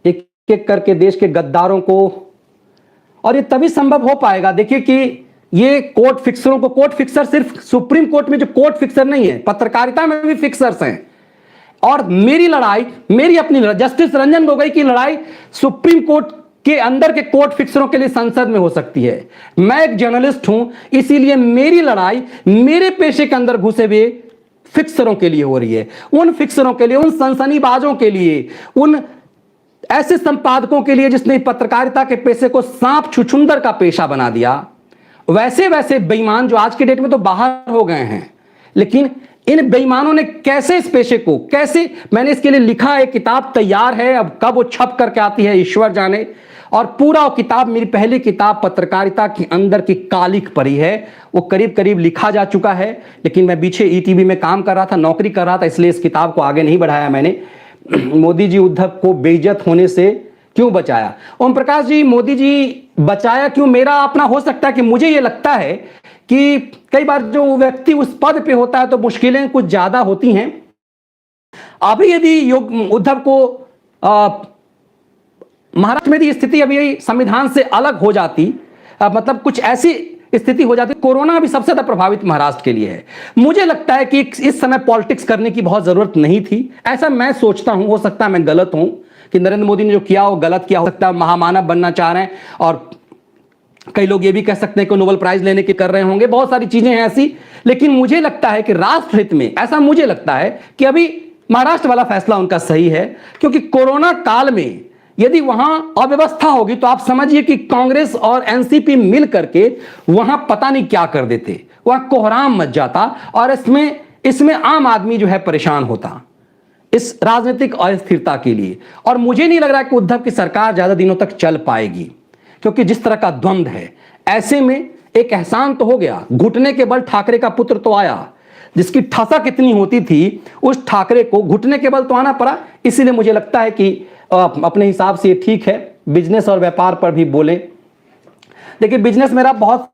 एक एक करके देश के गद्दारों को, और ये तभी संभव हो पाएगा, देखिए कि ये कोर्ट फिक्सरों को, कोर्ट फिक्सर सिर्फ सुप्रीम कोर्ट में जो कोर्ट फिक्सर नहीं है, पत्रकारिता में भी फिक्सर्स हैं। और मेरी लड़ाई, मेरी अपनी जस्टिस रंजन गोगोई की लड़ाई सुप्रीम कोर्ट के अंदर के कोर्ट फिक्सरों के लिए संसद में हो सकती है। मैं एक जर्नलिस्ट हूं, इसीलिए मेरी लड़ाई मेरे पेशे के अंदर घुसे हुए फिक्सरों के लिए हो रही है, उन फिक्सरों के लिए, उन सनसनीबाजों के लिए, उन ऐसे संपादकों के लिए जिसने पत्रकारिता के पेशे को सांप छुछुंदर का पेशा बना दिया। वैसे वैसे बेईमान जो आज के डेट में तो बाहर हो गए हैं, लेकिन इन बेईमानों ने कैसे इस पेशे को, कैसे, मैंने इसके लिए लिखा, एक किताब तैयार है, अब कब वो छप करके आती है ईश्वर जाने। और पूरा वो किताब, मेरी पहली किताब पत्रकारिता के अंदर की कालिख परी है, वो करीब करीब लिखा जा चुका है, लेकिन मैं पीछे ईटीवी में काम कर रहा था, नौकरी कर रहा था, इसलिए इस किताब को आगे नहीं बढ़ाया मैंने। मोदी जी उद्धव को बेइज्जत होने से क्यों बचाया? ओम प्रकाश जी, मोदी जी बचाया क्यों? मेरा अपना हो सकता है कि मुझे ये लगता है कि कई बार जो व्यक्ति उस पद पे होता है तो मुश्किलें कुछ ज्यादा होती हैं। अभी यदि उद्धव को महाराष्ट्र में भी स्थिति अभी संविधान से अलग हो जाती, मतलब कुछ ऐसी स्थिति हो जाती, कोरोना भी सबसे ज्यादा प्रभावित महाराष्ट्र के लिए है, मुझे लगता है कि इस समय पॉलिटिक्स करने की बहुत जरूरत नहीं थी, ऐसा मैं सोचता हूं। हो सकता है मैं गलत हूं, कि नरेंद्र मोदी ने जो किया वो गलत किया, हो सकता है महामानव बनना चाह रहे हैं, और कई लोग ये भी कह सकते हैं कि नोबेल प्राइज लेने के कर रहे होंगे, बहुत सारी चीजें हैं ऐसी। लेकिन मुझे लगता है कि राष्ट्र हित में, ऐसा मुझे लगता है कि अभी महाराष्ट्र वाला फैसला उनका सही है, क्योंकि कोरोना काल में यदि वहां अव्यवस्था होगी तो आप समझिए कि कांग्रेस और एनसीपी मिल करके वहां पता नहीं क्या कर देते, वहां कोहराम मच जाता, और इसमें आम आदमी जो है परेशान होता इस राजनीतिक अस्थिरता के लिए। और मुझे नहीं लग रहा कि उद्धव की सरकार ज्यादा दिनों तक चल पाएगी, क्योंकि जिस तरह का द्वंद्व है, ऐसे में एक एहसान तो हो गया, घुटने के बल ठाकरे का पुत्र तो आया, जिसकी ठसा कितनी होती थी, उस ठाकरे को घुटने के बल तो आना पड़ा। इसीलिए मुझे लगता है कि अपने हिसाब से ये ठीक है। बिजनेस और व्यापार पर भी बोलें। देखिए बिजनेस मेरा बहुत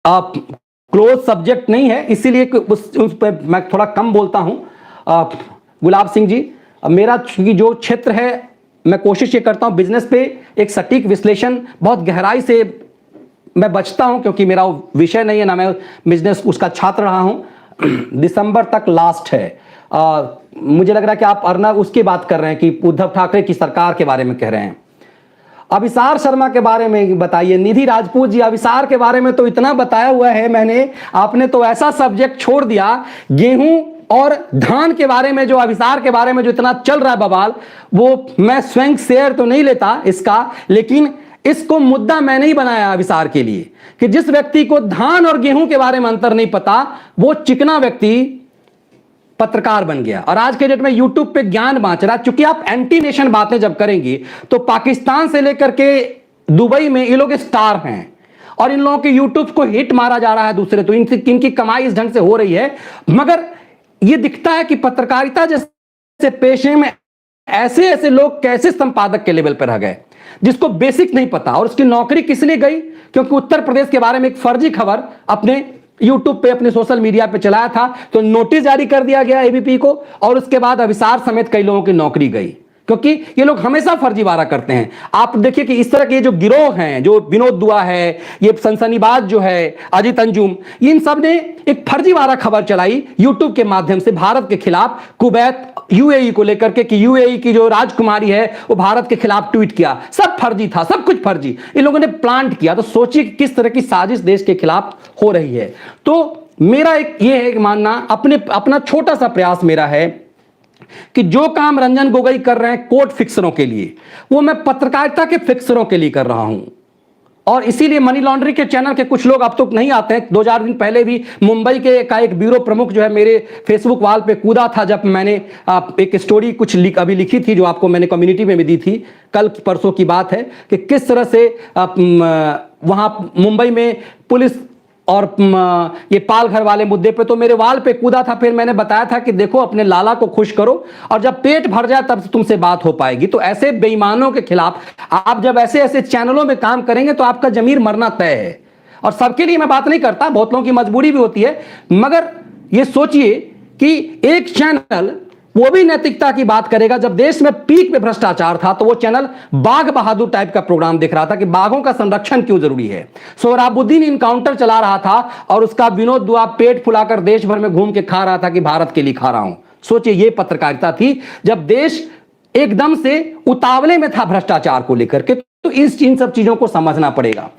क्लोज सब्जेक्ट नहीं है, इसीलिए उस पर मैं थोड़ा कम बोलता हूं। गुलाब सिंह जी, मेरा चूंकि जो क्षेत्र है, मैं कोशिश ये करता हूं बिजनेस पे एक सटीक विश्लेषण बहुत गहराई से मैं बचता हूं, क्योंकि मेरा विषय नहीं है, ना मैं बिजनेस उसका छात्र रहा हूं। दिसंबर तक लास्ट है। मुझे लग रहा है कि आप अर्नब उसकी बात कर रहे हैं कि उद्धव ठाकरे की सरकार के बारे में कह रहे हैं। अभिसार शर्मा के बारे में बताइए। निधि राजपूत जी, अभिसार के बारे में तो इतना बताया हुआ है मैंने, आपने तो ऐसा सब्जेक्ट छोड़ दिया। गेहूं और धान के बारे में, जो अभिसार के बारे में जो इतना चल रहा है बवाल, वो मैं स्वयं शेयर तो नहीं लेता इसका, लेकिन इसको मुद्दा मैं नहीं बनाया अभिसार के लिए कि जिस व्यक्ति को धान और गेहूं के बारे में अंतर नहीं पता, वो चिकना व्यक्ति पत्रकार बन गया और आज के डेट में यूट्यूब पे ज्ञान बांट रहा है। चूंकि आप एंटी नेशन बातें जब करेंगे तो पाकिस्तान से लेकर के दुबई में ये लोग स्टार हैं और इन लोगों के यूट्यूब को हिट मारा जा रहा है दूसरे, तो इनकी कमाई इस ढंग से हो रही है। मगर ये दिखता है कि पत्रकारिता जैसे पेशे में ऐसे ऐसे लोग कैसे संपादक के लेवल पर रह गए, जिसको बेसिक नहीं पता। और उसकी नौकरी किस लिए गई? क्योंकि उत्तर प्रदेश के बारे में एक फर्जी खबर अपने यूट्यूब पे, अपने सोशल मीडिया पे चलाया था, तो नोटिस जारी कर दिया गया एबीपी को और उसके बाद अभिसार समेत कई लोगों की नौकरी गई, क्योंकि ये लोग हमेशा फर्जीवाड़ा करते हैं। आप देखिए कि इस तरह के जो गिरोह हैं, जो विनोद दुआ है, ये सनसनीबाज जो है अजित अंजुम, इन सब ने एक फर्जीवाड़ा खबर चलाई यूट्यूब के माध्यम से भारत के खिलाफ, कुवैत यूएई को लेकर के कि यूएई की जो राजकुमारी है वो भारत के खिलाफ ट्वीट किया। सब फर्जी था, सब कुछ फर्जी इन लोगों ने प्लांट किया। तो सोचिए किस तरह की साजिश देश के खिलाफ हो रही है। तो मेरा एक ये है मानना, अपना छोटा सा प्रयास मेरा है कि जो काम रंजन गोगोई कर रहे हैं कोर्ट फिक्सरों के लिए, वो मैं पत्रकारिता के फिक्सरों के लिए कर रहा हूं। और इसीलिए मनी लॉन्ड्रिंग के चैनल के कुछ लोग अब तो नहीं आते हैं। 2-4 दिन पहले भी मुंबई के का एक ब्यूरो प्रमुख जो है मेरे फेसबुक वॉल पे कूदा था, जब मैंने एक स्टोरी कुछ अभी लिखी थी जो आपको मैंने कम्युनिटी में भी दी थी। कल परसों की बात है कि किस तरह से वहां मुंबई में पुलिस और ये पाल घर वाले मुद्दे पे तो मेरे वाल पे कूदा था। फिर मैंने बताया था कि देखो अपने लाला को खुश करो और जब पेट भर जाए तब तुमसे बात हो पाएगी। तो ऐसे बेईमानों के खिलाफ आप जब ऐसे ऐसे चैनलों में काम करेंगे तो आपका जमीर मरना तय है। और सबके लिए मैं बात नहीं करता, बहुत लोगों की मजबूरी भी होती है, मगर ये सोचिए कि एक चैनल वो भी नैतिकता की बात करेगा। जब देश में पीक पे भ्रष्टाचार था तो वो चैनल बाघ बहादुर टाइप का प्रोग्राम दिख रहा था कि बाघों का संरक्षण क्यों जरूरी है। सोहराबुद्दीन इनकाउंटर चला रहा था और उसका विनोद दुआ पेट फुलाकर देश भर में घूम के खा रहा था कि भारत के लिए खा रहा हूं। सोचिए ये पत्रकारिता थी जब देश एकदम से उतावले में था भ्रष्टाचार को लेकर के। तो इन सब चीजों को समझना पड़ेगा।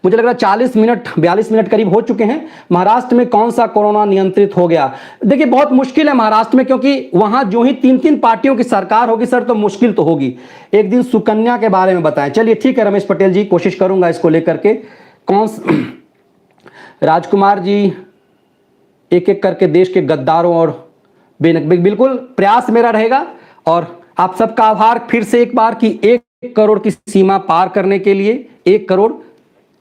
मुझे लग रहा है 42 मिनट करीब हो चुके हैं। महाराष्ट्र में कौन सा कोरोना नियंत्रित हो गया? देखिए बहुत मुश्किल है महाराष्ट्र में, क्योंकि वहां जो ही 3-3 पार्टियों की सरकार होगी सर, तो मुश्किल तो होगी। एक दिन सुकन्या के बारे में बताएं। चलिए ठीक है रमेश पटेल जी, कोशिश करूंगा इसको लेकर के। राजकुमार जी, एक एक करके देश के गद्दारों और बिल्कुल प्रयास मेरा रहेगा। और आप सबका आभार फिर से एक बार कि 1 करोड़ की सीमा पार करने के लिए, 1 करोड़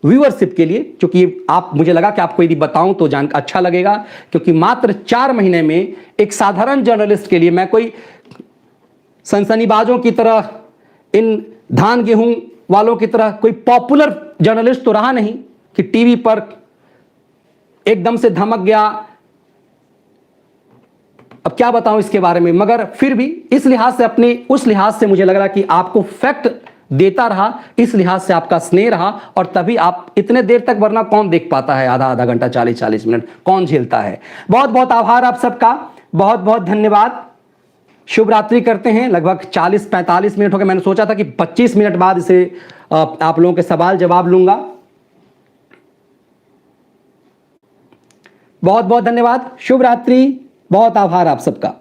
व्यूअरशिप के लिए, क्योंकि आप, मुझे लगा कि आपको यदि बताऊं तो जान अच्छा लगेगा, क्योंकि मात्र 4 महीने में एक साधारण जर्नलिस्ट के लिए, मैं कोई सनसनीबाजों की तरह, इन धान गेहूं वालों की तरह कोई पॉपुलर जर्नलिस्ट तो रहा नहीं कि टीवी पर एकदम से धमक गया। अब क्या बताऊं इसके बारे में, मगर फिर भी इस लिहाज से, अपने उस लिहाज से मुझे लग रहा कि आपको फैक्ट देता रहा, इस लिहाज से आपका स्नेह रहा और तभी आप इतने देर तक, वरना कौन देख पाता है आधा घंटा 40 मिनट, कौन झेलता है। बहुत बहुत आभार आप सबका, बहुत बहुत धन्यवाद। शुभ रात्रि करते हैं। लगभग 40-45 मिनट हो गए। मैंने सोचा था कि 25 मिनट बाद इसे आप लोगों के सवाल जवाब लूंगा। बहुत बहुत धन्यवाद, शुभ रात्रि, बहुत आभार आप सबका।